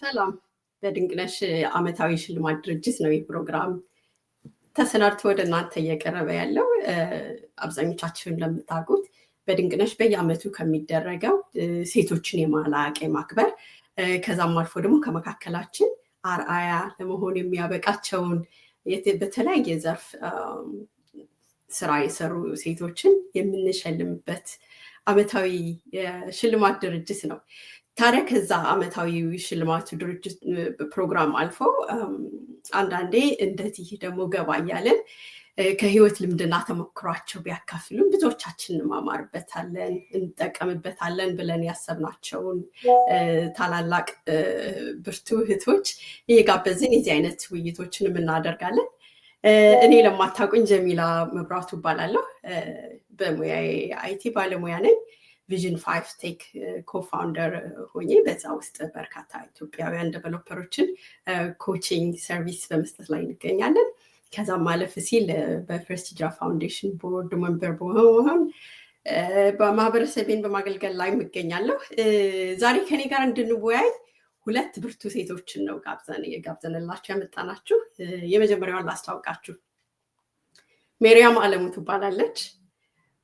ሰላም በድንቅነሽ ዓመታዊ ሽልማት ድርጅት ነው የፕሮግራም ተሰናድቶ ወደ እናንተ እየቀረበ ያለው። አብዛኞቻችሁን ለምታውቁት በድንቅነሽ በየዓመቱ ከሚደረገው ሴቶችን የማላቅ የማክበር ከዛም አልፎ ደግሞ ከመካከላችን አርአያ ለመሆን የሚያበቃቸውን በተለያየ ዘርፍ ስራ የሰሩ ሴቶችን የምንሸልምበት ዓመታዊ የሽልማት ድርጅት ነው። ታዲያ ከዛ ዓመታዊ ሽልማቱ ድርጅት ፕሮግራም አልፎ አንዳንዴ እንደዚህ ደግሞ ገባ እያለን ከህይወት ልምድና ተሞክሯቸው ቢያካፍሉን ብዙዎቻችን እንማማርበታለን፣ እንጠቀምበታለን ብለን ያሰብናቸውን ታላላቅ ብርቱ እህቶች እየጋበዝን የዚህ አይነት ውይይቶችን እናደርጋለን። እኔ ለማታውቁኝ ጀሚላ መብራቱ እባላለሁ። በሙያዬ አይቲ ባለሙያ ነኝ። ቪዥን 5 ቴክ ኮፋውንደር ሆኜ በዛ ውስጥ በርካታ ኢትዮጵያውያን ዴቨሎፐሮችን ኮቺንግ ሰርቪስ በመስጠት ላይ እንገኛለን። ከዛም ማለፍ ሲል በፈርስት ሂጅራ ፋውንዴሽን ቦርድ መንበር በመሆን በማህበረሰቤን በማገልገል ላይ እገኛለሁ። ዛሬ ከኔ ጋር እንድንወያይ ሁለት ብርቱ ሴቶችን ነው ጋብዘንላችሁ ያመጣናችሁ። የመጀመሪያዋን ላስታውቃችሁ። ሜሪያም አለሙ ትባላለች።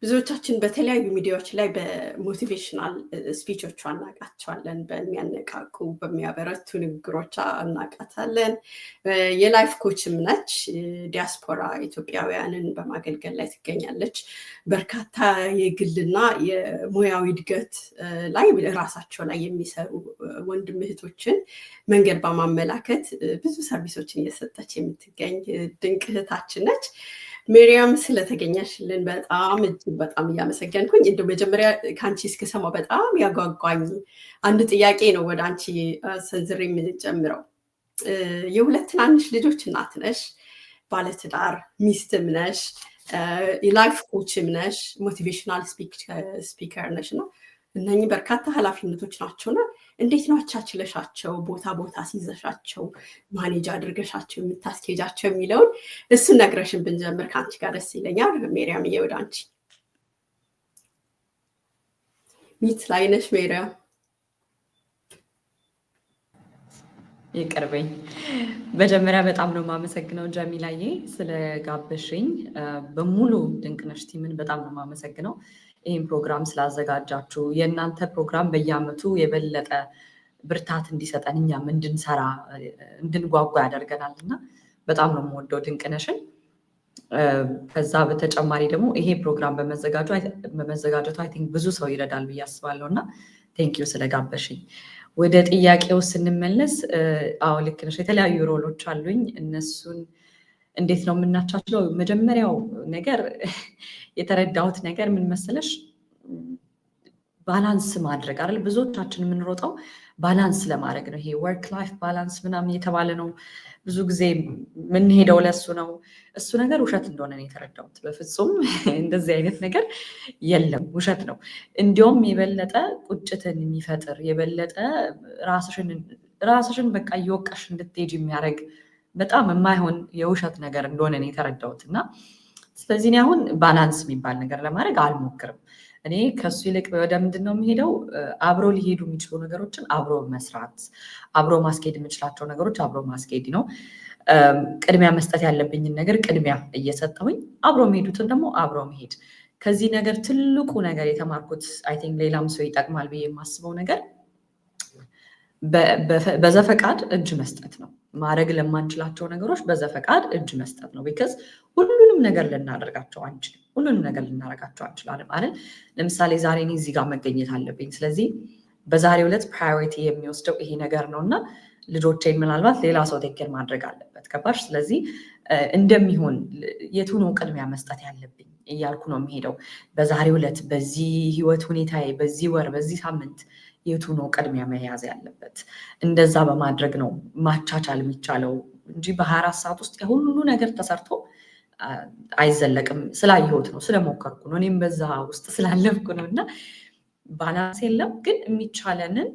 ብዙዎቻችን በተለያዩ ሚዲያዎች ላይ በሞቲቬሽናል ስፒቾቿ እናውቃቸዋለን። በሚያነቃቁ በሚያበረቱ ንግግሮቿ እናውቃታለን። የላይፍ ኮችም ነች። ዲያስፖራ ኢትዮጵያውያንን በማገልገል ላይ ትገኛለች። በርካታ የግልና የሙያዊ እድገት ላይ ራሳቸው ላይ የሚሰሩ ወንድም እህቶችን መንገድ በማመላከት ብዙ ሰርቪሶችን እየሰጠች የምትገኝ ድንቅ እህታችን ነች። ሜሪያም ስለተገኘሽልን በጣም እያመሰገንኩኝ። እንደው መጀመሪያ ከአንቺ እስከሰማው በጣም ያጓጓኝ አንድ ጥያቄ ነው ወደ አንቺ ሰንዝሬ የምንጀምረው። የሁለት ትናንሽ ልጆች እናት ነሽ፣ ባለትዳር ሚስትም ነሽ፣ የላይፍ ኮችም ነሽ፣ ሞቲቬሽናል ስፒከር ነሽ እና እነኚህ በርካታ ኃላፊነቶች ናቸውና እንዴት ነው አቻችለሻቸው ቦታ ሲዘሻቸው ማኔጅ አድርገሻቸው የምታስኬጃቸው የሚለውን እሱን ነግረሽን ብንጀምር ከአንቺ ጋር ደስ ይለኛል። ሜሪያም ወደ አንቺ ሚት ላይ ነሽ። ሜሪያም ይቅርበኝ። መጀመሪያ በጣም ነው የማመሰግነው ጀሚላዬ ስለጋበሽኝ። በሙሉ ድንቅነሽ ቲምን በጣም ነው የማመሰግነው ይህን ፕሮግራም ስላዘጋጃችሁ። የእናንተ ፕሮግራም በየዓመቱ የበለጠ ብርታት እንዲሰጠን እኛም እንድንሰራ እንድንጓጓ ያደርገናል እና በጣም ነው የምወደው ድንቅነሽን። ከዛ በተጨማሪ ደግሞ ይሄ ፕሮግራም በመዘጋጀቱ አይ ቲንክ ብዙ ሰው ይረዳል ብዬ አስባለሁ እና ቴንኪዩ ስለጋበሽኝ። ወደ ጥያቄው ስንመለስ፣ አዎ ልክ ነሽ። የተለያዩ ሮሎች አሉኝ። እነሱን እንዴት ነው የምናቻችለው? መጀመሪያው ነገር የተረዳሁት ነገር ምን መሰለሽ፣ ባላንስ ማድረግ አይደል? ብዙዎቻችን የምንሮጠው ባላንስ ለማድረግ ነው። ይሄ ወርክ ላይፍ ባላንስ ምናምን እየተባለ ነው ብዙ ጊዜ የምንሄደው፣ ለሱ ነው። እሱ ነገር ውሸት እንደሆነ ነው የተረዳሁት። በፍጹም እንደዚህ አይነት ነገር የለም፣ ውሸት ነው። እንዲያውም የበለጠ ቁጭትን የሚፈጥር የበለጠ ራስሽን በቃ እየወቀሽ እንድትሄጅ የሚያደርግ በጣም የማይሆን የውሸት ነገር እንደሆነ ነው የተረዳሁት እና ስለዚህ እኔ አሁን ባላንስ የሚባል ነገር ለማድረግ አልሞክርም። እኔ ከሱ ይልቅ ወደ ምንድን ነው የሚሄደው፣ አብሮ ሊሄዱ የሚችሉ ነገሮችን አብሮ መስራት፣ አብሮ ማስኬድ የምችላቸው ነገሮች አብሮ ማስኬድ ነው። ቅድሚያ መስጠት ያለብኝን ነገር ቅድሚያ እየሰጠሁኝ አብሮ የሚሄዱትን ደግሞ አብሮ መሄድ። ከዚህ ነገር ትልቁ ነገር የተማርኩት አይ ቲንክ ሌላም ሰው ይጠቅማል ብዬ የማስበው ነገር በዘፈቃድ እጅ መስጠት ነው። ማድረግ ለማንችላቸው ነገሮች በዘፈቃድ እጅ መስጠት ነው። ቢካዝ ሁሉንም ነገር ልናደርጋቸው አንችልም። ሁሉንም ነገር ልናደርጋቸው አንችላለን ማለት ለምሳሌ ዛሬ እኔ እዚህ ጋር መገኘት አለብኝ። ስለዚህ በዛሬው ዕለት ፕራዮሪቲ የሚወስደው ይሄ ነገር ነው እና ልጆቼን ምናልባት ሌላ ሰው ቴኬር ማድረግ አለበት። ገባሽ? ስለዚህ እንደሚሆን የቱ ነው ቅድሚያ መስጠት ያለብኝ እያልኩ ነው የሚሄደው። በዛሬው ዕለት፣ በዚህ ህይወት ሁኔታዬ፣ በዚህ ወር፣ በዚህ ሳምንት የቱ ነው ቅድሚያ መያዝ ያለበት? እንደዛ በማድረግ ነው ማቻቻል የሚቻለው እንጂ በ24 ሰዓት ውስጥ የሁሉ ነገር ተሰርቶ አይዘለቅም። ስላየሁት ነው፣ ስለሞከርኩ ነው፣ እኔም በዛ ውስጥ ስላለፍኩ ነው እና ባላንስ የለም። ግን የሚቻለንን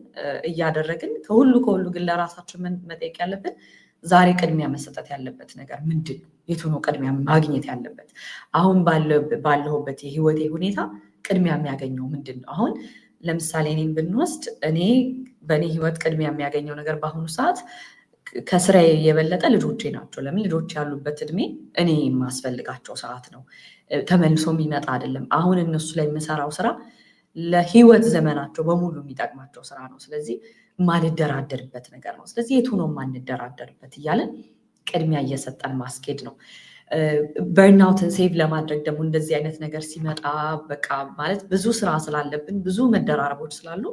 እያደረግን ከሁሉ ግን ለራሳችን መጠየቅ ያለብን ዛሬ ቅድሚያ መሰጠት ያለበት ነገር ምንድን ነው? የቱ ነው ቅድሚያ ማግኘት ያለበት? አሁን ባለሁበት የህይወቴ ሁኔታ ቅድሚያ የሚያገኘው ምንድን ነው? አሁን ለምሳሌ እኔን ብንወስድ እኔ በእኔ ህይወት ቅድሚያ የሚያገኘው ነገር በአሁኑ ሰዓት ከስራዬ የበለጠ ልጆቼ ናቸው። ለምን ልጆች ያሉበት እድሜ እኔ የማስፈልጋቸው ሰዓት ነው። ተመልሶ የሚመጣ አይደለም። አሁን እነሱ ላይ የምሰራው ስራ ለህይወት ዘመናቸው በሙሉ የሚጠቅማቸው ስራ ነው። ስለዚህ የማንደራደርበት ነገር ነው። ስለዚህ የቱ ነው የማንደራደርበት እያለን ቅድሚያ እየሰጠን ማስኬድ ነው። በርናውትን ሴቭ ለማድረግ ደግሞ እንደዚህ አይነት ነገር ሲመጣ በቃ ማለት ብዙ ስራ ስላለብን ብዙ መደራረቦች ስላሉ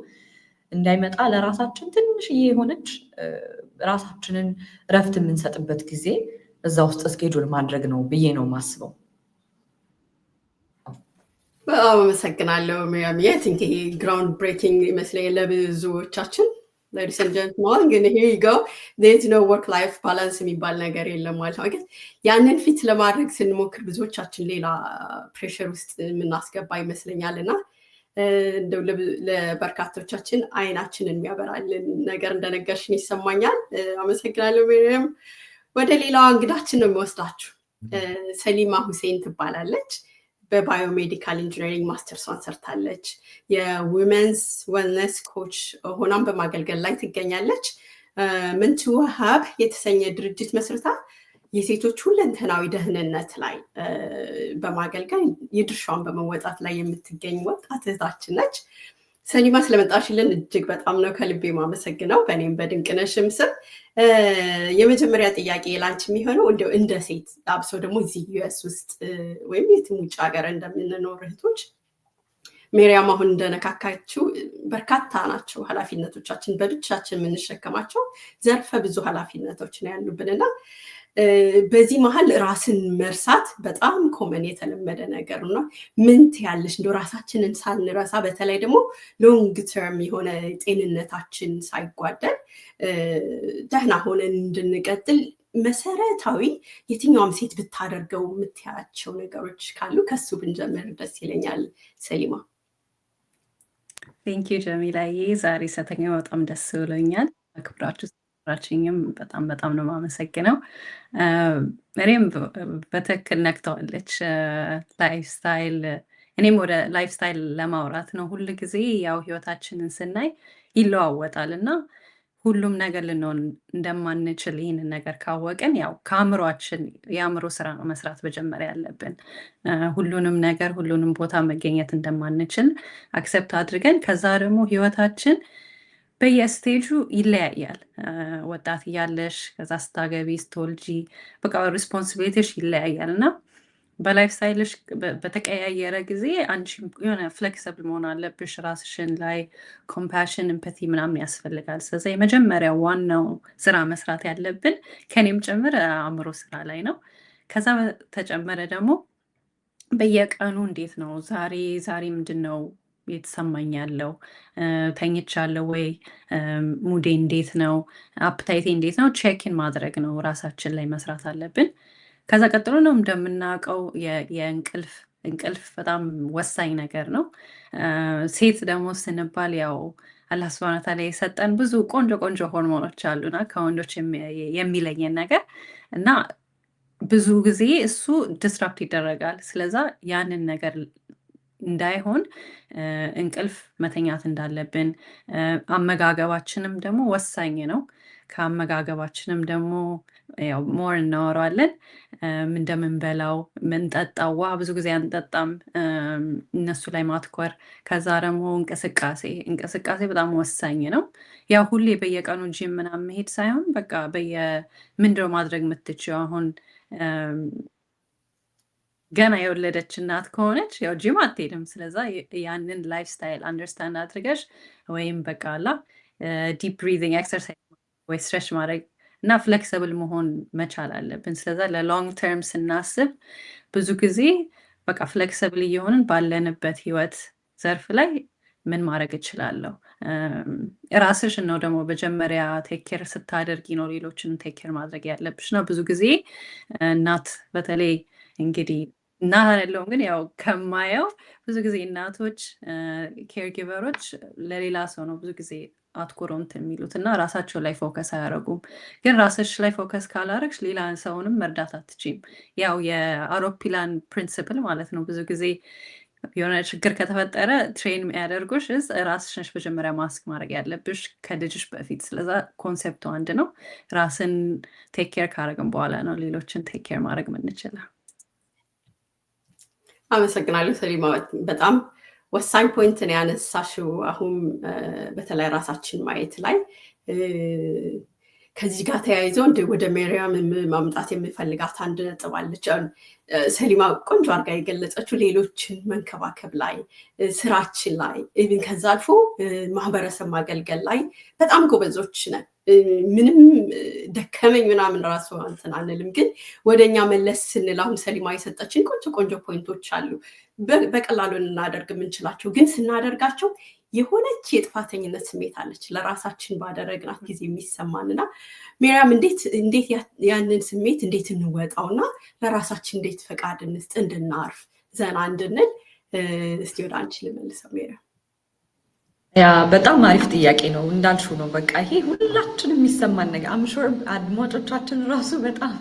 እንዳይመጣ ለራሳችን ትንሽዬ የሆነች ራሳችንን እረፍት የምንሰጥበት ጊዜ እዛ ውስጥ እስኬጁል ማድረግ ነው ብዬ ነው የማስበው። በጣም አመሰግናለሁ ሚሪያም። ቲንክ ይሄ ግራውንድ ብሬኪንግ ይመስለኛል ለብዙዎቻችን። ladies and gentlemen, ግን here you go, there is no work life balance የሚባል ነገር የለም ማለት ነው። ያንን ፊት ለማድረግ ስንሞክር ብዙዎቻችን ሌላ ፕሬሸር ውስጥ የምናስገባ ይመስለኛል እና እንደው ለበርካቶቻችን አይናችንን የሚያበራልን ነገር እንደነገርሽን ይሰማኛል። አመሰግናለሁ ሚሪያም። ወደ ሌላዋ እንግዳችን ነው የሚወስዳችሁ። ሰሊማ ሁሴን ትባላለች። በባዮሜዲካል ኢንጂነሪንግ ማስተርሷን ሰርታለች። የዊመንስ ዌልነስ ኮች ሆናም በማገልገል ላይ ትገኛለች። ምንቱ ሀብ የተሰኘ ድርጅት መስርታ የሴቶች ሁለንተናዊ ደህንነት ላይ በማገልገል የድርሻውን በመወጣት ላይ የምትገኝ ወጣት እህታችን ነች። ሰሊማ ስለመጣሽልን እጅግ በጣም ነው ከልቤ ማመሰግነው በእኔም በድንቅነሽም ስም። የመጀመሪያ ጥያቄ ላንቺ የሚሆነው እንደው እንደ ሴት አብሶ ደግሞ እዚህ ዩኤስ ውስጥ ወይም የትም ውጭ ሀገር እንደምንኖር እህቶች ሚሪያም አሁን እንደነካካችው በርካታ ናቸው ኃላፊነቶቻችን፣ በብቻችን የምንሸከማቸው ዘርፈ ብዙ ኃላፊነቶች ነው ያሉብንና በዚህ መሀል ራስን መርሳት በጣም ኮመን የተለመደ ነገር ነው። ምን ትያለሽ እንደው ራሳችንን ሳንረሳ በተለይ ደግሞ ሎንግ ተርም የሆነ ጤንነታችን ሳይጓደል ደህና ሆነን እንድንቀጥል መሰረታዊ የትኛውም ሴት ብታደርገው የምትያቸው ነገሮች ካሉ ከሱ ብንጀምር ደስ ይለኛል። ሰሊማ። ቴንክ ዩ ጀሚላዬ፣ ዛሬ ሰተኛ በጣም ደስ ብሎኛል። አክብራችሁ ራችኝም በጣም ነው የማመሰግነው። እኔም በትክክል ነክተዋለች ላይፍ ስታይል። እኔም ወደ ላይፍ ስታይል ለማውራት ነው። ሁል ጊዜ ያው ህይወታችንን ስናይ ይለዋወጣል እና ሁሉም ነገር ልንሆን እንደማንችል ይህንን ነገር ካወቅን ያው ከአእምሯችን የአእምሮ ስራ ነው መስራት መጀመሪያ ያለብን። ሁሉንም ነገር ሁሉንም ቦታ መገኘት እንደማንችል አክሰፕት አድርገን ከዛ ደግሞ ህይወታችን በየስቴጁ ይለያያል። ወጣት እያለሽ ከዛ ስታገቢ ስትወልጂ በቃ ሪስፖንሲቢሊቲሽ ይለያያል እና በላይፍ ስታይልሽ በተቀያየረ ጊዜ አንቺ የሆነ ፍሌክሲብል መሆን አለብሽ። ራስሽን ላይ ኮምፓሽን ኤምፓቲ ምናምን ያስፈልጋል። ስለዚ የመጀመሪያ ዋናው ስራ መስራት ያለብን ከኔም ጭምር አእምሮ ስራ ላይ ነው። ከዛ በተጨመረ ደግሞ በየቀኑ እንዴት ነው ዛሬ ምንድን ነው የተሰማኝ ያለው፣ ተኝቻለሁ ወይ፣ ሙዴ እንዴት ነው፣ አፕታይቴ እንዴት ነው፣ ቼክን ማድረግ ነው። ራሳችን ላይ መስራት አለብን። ከዛ ቀጥሎ ነው እንደምናውቀው እንቅልፍ በጣም ወሳኝ ነገር ነው። ሴት ደግሞ ስንባል ያው አላህ ሱብሃነሁ ወተዓላ የሰጠን ብዙ ቆንጆ ሆርሞኖች አሉና ከወንዶች የሚለየን ነገር እና ብዙ ጊዜ እሱ ዲስራፕት ይደረጋል። ስለዛ ያንን ነገር እንዳይሆን እንቅልፍ መተኛት እንዳለብን፣ አመጋገባችንም ደግሞ ወሳኝ ነው። ከአመጋገባችንም ደግሞ ያው ሞር እናወራለን። እንደምንበላው ምንጠጣው ውሃ ብዙ ጊዜ አንጠጣም፣ እነሱ ላይ ማትኮር። ከዛ ደግሞ እንቅስቃሴ በጣም ወሳኝ ነው። ያው ሁሌ በየቀኑ ጂም ምናምን መሄድ ሳይሆን በቃ ምንድነው ማድረግ የምትችይው አሁን ገና የወለደች እናት ከሆነች ያው ጂም አትሄድም። ስለዛ ያንን ላይፍ ስታይል አንደርስታንድ አድርገሽ ወይም በቃላ ዲፕ ብሪዚንግ ኤክሰርሳይዝ ወይ ስትሬች ማድረግ እና ፍሌክሲብል መሆን መቻል አለብን። ስለዛ ለሎንግ ተርም ስናስብ ብዙ ጊዜ በቃ ፍሌክሲብል እየሆንን ባለንበት ህይወት ዘርፍ ላይ ምን ማድረግ እችላለሁ? ራስሽ ነው ደግሞ መጀመሪያ ቴክኬር ስታደርጊ ነው ሌሎችን ቴክኬር ማድረግ ያለብሽ ነው። ብዙ ጊዜ እናት በተለይ እንግዲህ እናት አይደለሁም ግን ያው ከማየው ብዙ ጊዜ እናቶች ኬር ጊቨሮች ለሌላ ሰው ነው ብዙ ጊዜ አትኩረው እንትን የሚሉት እና ራሳቸው ላይ ፎከስ አያደርጉም። ግን ራስሽ ላይ ፎከስ ካላረግሽ ሌላ ሰውንም መርዳት አትችይም። ያው የአውሮፕላን ፕሪንሲፕል ማለት ነው። ብዙ ጊዜ የሆነ ችግር ከተፈጠረ ትሬን የሚያደርጉሽ ራስሽ ነሽ መጀመሪያ ማስክ ማድረግ ያለብሽ ከልጅሽ በፊት። ስለዛ ኮንሴፕቱ አንድ ነው። ራስን ቴክ ኬር ካደረግን በኋላ ነው ሌሎችን ቴክ ኬር ማድረግ የምንችለው። አመሰግናለሁ ሰሊማ። በጣም ወሳኝ ፖይንት ነው ያነሳሽው። አሁን በተለይ ራሳችን ማየት ላይ ከዚህ ጋር ተያይዞ ወደ ሜሪያም ማምጣት የምፈልጋት አንድ ነጥብ አለች። ሰሊማ ቆንጆ አድርጋ የገለጸችው ሌሎችን መንከባከብ ላይ፣ ስራችን ላይ፣ ኢቭን ከዛ አልፎ ማህበረሰብ ማገልገል ላይ በጣም ጎበዞች ነን። ምንም ደከመኝ ምናምን ራሱ እንትን አንልም። ግን ወደኛ መለስ ስንል አሁን ሰሊማ የሰጠችን ቆንጆ ፖይንቶች አሉ በቀላሉ እናደርግ የምንችላቸው፣ ግን ስናደርጋቸው የሆነች የጥፋተኝነት ስሜት አለች ለራሳችን ባደረግናት ጊዜ የሚሰማንና ሜሪያም እንዴት ያንን ስሜት እንዴት እንወጣውና ለራሳችን እንዴት ፈቃድ እንስጥ እንድናርፍ ዘና እንድንል። እስቲ ወደ አንቺ ልመልሰው ሜሪያም። ያ በጣም አሪፍ ጥያቄ ነው። እንዳልሽው ነው። በቃ ይሄ ሁላችንም የሚሰማን ነገር አምሹር አድማጮቻችን ራሱ በጣም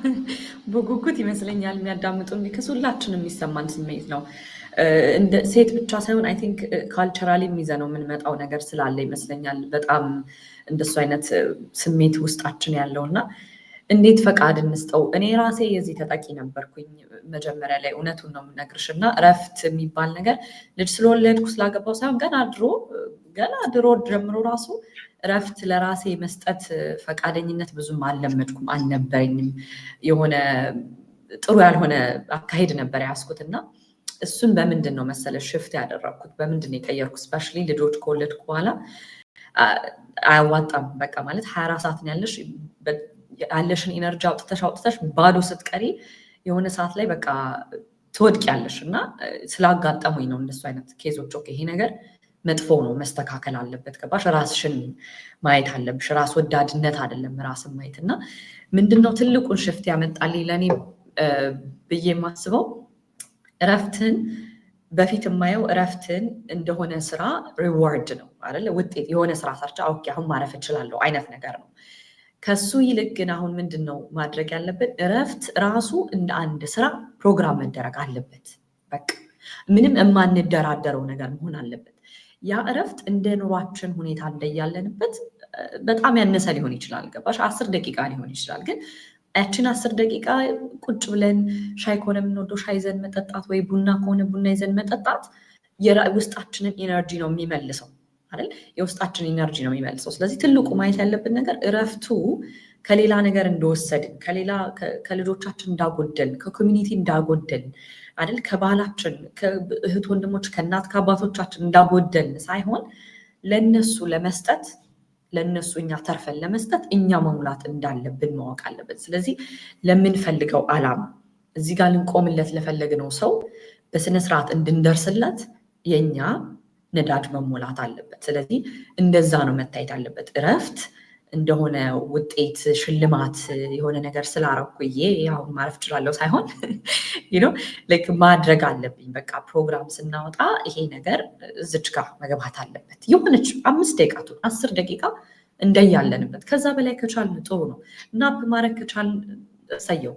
በጉጉት ይመስለኛል የሚያዳምጡን፣ ቢከስ ሁላችንም የሚሰማን ስሜት ነው። እንደ ሴት ብቻ ሳይሆን አይ ቲንክ ካልቸራሊ የሚይዘነው የምንመጣው ነገር ስላለ ይመስለኛል በጣም እንደሱ አይነት ስሜት ውስጣችን ያለው እና እንዴት ፈቃድ እንስጠው። እኔ ራሴ የዚህ ተጠቂ ነበርኩኝ መጀመሪያ ላይ፣ እውነቱን ነው የምነግርሽ። እና እረፍት የሚባል ነገር ልጅ ስለወለድኩ ስላገባው ሳይሆን ገና ድሮ ጀምሮ ራሱ እረፍት ለራሴ መስጠት ፈቃደኝነት ብዙም አልለመድኩም፣ አልነበረኝም። የሆነ ጥሩ ያልሆነ አካሄድ ነበር ያስኩት እና እሱን በምንድን ነው መሰለሽ ሽፍት ያደረግኩት፣ በምንድን ነው የቀየርኩት? ስፔሻሊ ልጆች ከወለድኩ በኋላ አያዋጣም። በቃ ማለት 24 ሰዓት ነው ያለሽን ኢነርጂ አውጥተሽ ባዶ ስትቀሪ የሆነ ሰዓት ላይ በቃ ትወድቂያለሽ። እና ስላጋጠሙኝ ነው እንደሱ አይነት ኬዞች። ኦኬ ይሄ ነገር መጥፎ ነው፣ መስተካከል አለበት። ገባሽ? ራስሽን ማየት አለብሽ። ራስ ወዳድነት አይደለም ራስን ማየት። እና ምንድነው ትልቁን ሽፍት ያመጣልኝ ለእኔ ብዬ የማስበው እረፍትን በፊት የማየው እረፍትን እንደሆነ ስራ ሪዋርድ ነው አይደለ? ውጤት የሆነ ስራ ሰርቻ ኦኬ አሁን ማረፍ እችላለሁ አይነት ነገር ነው። ከሱ ይልቅ ግን አሁን ምንድን ነው ማድረግ ያለበት? እረፍት ራሱ እንደ አንድ ስራ ፕሮግራም መደረግ አለበት። በቃ ምንም የማንደራደረው ነገር መሆን አለበት። ያ እረፍት እንደ ኑሯችን ሁኔታ እንደያለንበት በጣም ያነሰ ሊሆን ይችላል። ገባሽ? 10 ደቂቃ ሊሆን ይችላል። ግን ያችን 10 ደቂቃ ቁጭ ብለን ሻይ ከሆነ የምንወደው ሻይ ይዘን መጠጣት፣ ወይ ቡና ከሆነ ቡና ይዘን መጠጣት ውስጣችንን ኢነርጂ ነው የሚመልሰው አይደል? የውስጣችን ኢነርጂ ነው የሚመልሰው። ስለዚህ ትልቁ ማየት ያለብን ነገር እረፍቱ ከሌላ ነገር እንደወሰድን፣ ከልጆቻችን እንዳጎደልን፣ ከኮሚኒቲ እንዳጎደልን አይደል? ከባህላችን፣ ከእህት ወንድሞች፣ ከእናት ከአባቶቻችን እንዳጎደልን ሳይሆን ለነሱ ለመስጠት፣ ለነሱ እኛ ተርፈን ለመስጠት እኛ መሙላት እንዳለብን ማወቅ አለብን። ስለዚህ ለምንፈልገው ዓላማ እዚህ ጋር ልንቆምለት ለፈለግነው ሰው በስነስርዓት እንድንደርስለት የኛ ነዳጅ መሞላት አለበት። ስለዚህ እንደዛ ነው መታየት አለበት። እረፍት እንደሆነ ውጤት ሽልማት የሆነ ነገር ስላረኩዬ አሁን ማረፍ እችላለሁ ሳይሆን ላይክ ማድረግ አለብኝ። በቃ ፕሮግራም ስናወጣ ይሄ ነገር እዚች ጋር መግባት አለበት። የሆነች 5 ደቂቃ 10 ደቂቃ እንደያለንበት፣ ከዛ በላይ ከቻልን ጥሩ ነው። ናፕ ማድረግ ከቻልን ሰየው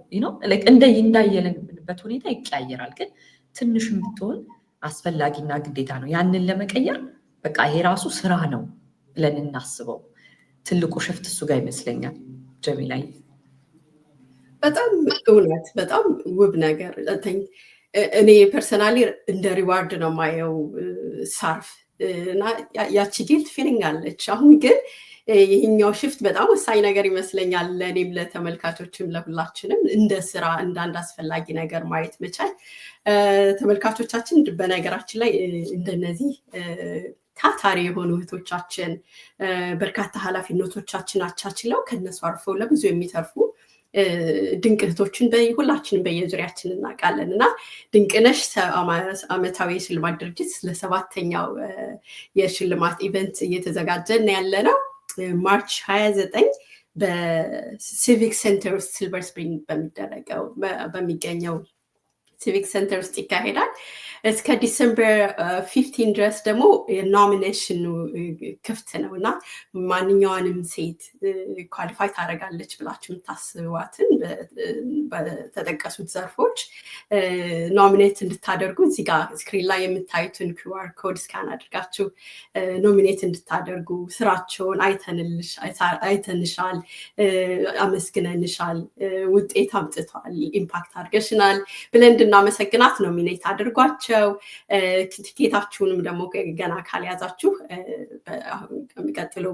እንዳየለንበት ሁኔታ ይቀያየራል። ግን ትንሽ የምትሆን አስፈላጊና ግዴታ ነው። ያንን ለመቀየር በቃ ይሄ ራሱ ስራ ነው ብለን እናስበው። ትልቁ ሽፍት እሱ ጋር ይመስለኛል። ጀሚላይ በጣም እውነት፣ በጣም ውብ ነገር። እኔ ፐርሰናሊ እንደ ሪዋርድ ነው ማየው ሳርፍ እና ያቺ ጊልት ፊሊንግ አለች። አሁን ግን ይህኛው ሽፍት በጣም ወሳኝ ነገር ይመስለኛል። ለእኔም ለተመልካቾችም ለሁላችንም እንደ ስራ እንደ አንድ አስፈላጊ ነገር ማየት መቻል። ተመልካቾቻችን በነገራችን ላይ እንደነዚህ ታታሪ የሆኑ እህቶቻችን በርካታ ኃላፊነቶቻችን አቻችለው ከነሱ አርፈው ለብዙ የሚተርፉ ድንቅ እህቶችን ሁላችንም በየዙሪያችን እናውቃለን እና ድንቅነሽ ዓመታዊ የሽልማት ድርጅት ለ7ኛው የሽልማት ኢቨንት እየተዘጋጀን ያለ ነው። ማርች 29 በሲቪክ ሴንተር ውስጥ ሲልቨር ስፕሪንግ በሚገኘው ሲቪክ ሴንተር ውስጥ ይካሄዳል። እስከ ዲሰምበር 15 ድረስ ደግሞ የኖሚኔሽኑ ክፍት ነው እና ማንኛውንም ሴት ኳሊፋይ ታደርጋለች ብላችሁ የምታስቧትን በተጠቀሱት ዘርፎች ኖሚኔት እንድታደርጉ እዚህ ጋር ስክሪን ላይ የምታዩትን QR ኮድ ስካን አድርጋችሁ ኖሚኔት እንድታደርጉ ስራቸውን አይተንሻል፣ አመስግነንሻል፣ ውጤት አምጥቷል፣ ኢምፓክት አድርገሽናል ብለን እንድናመሰግናት ኖሚኔት አድርጓቸው። ቲኬታችሁንም ደግሞ ገና ካልያዛችሁ የሚቀጥለው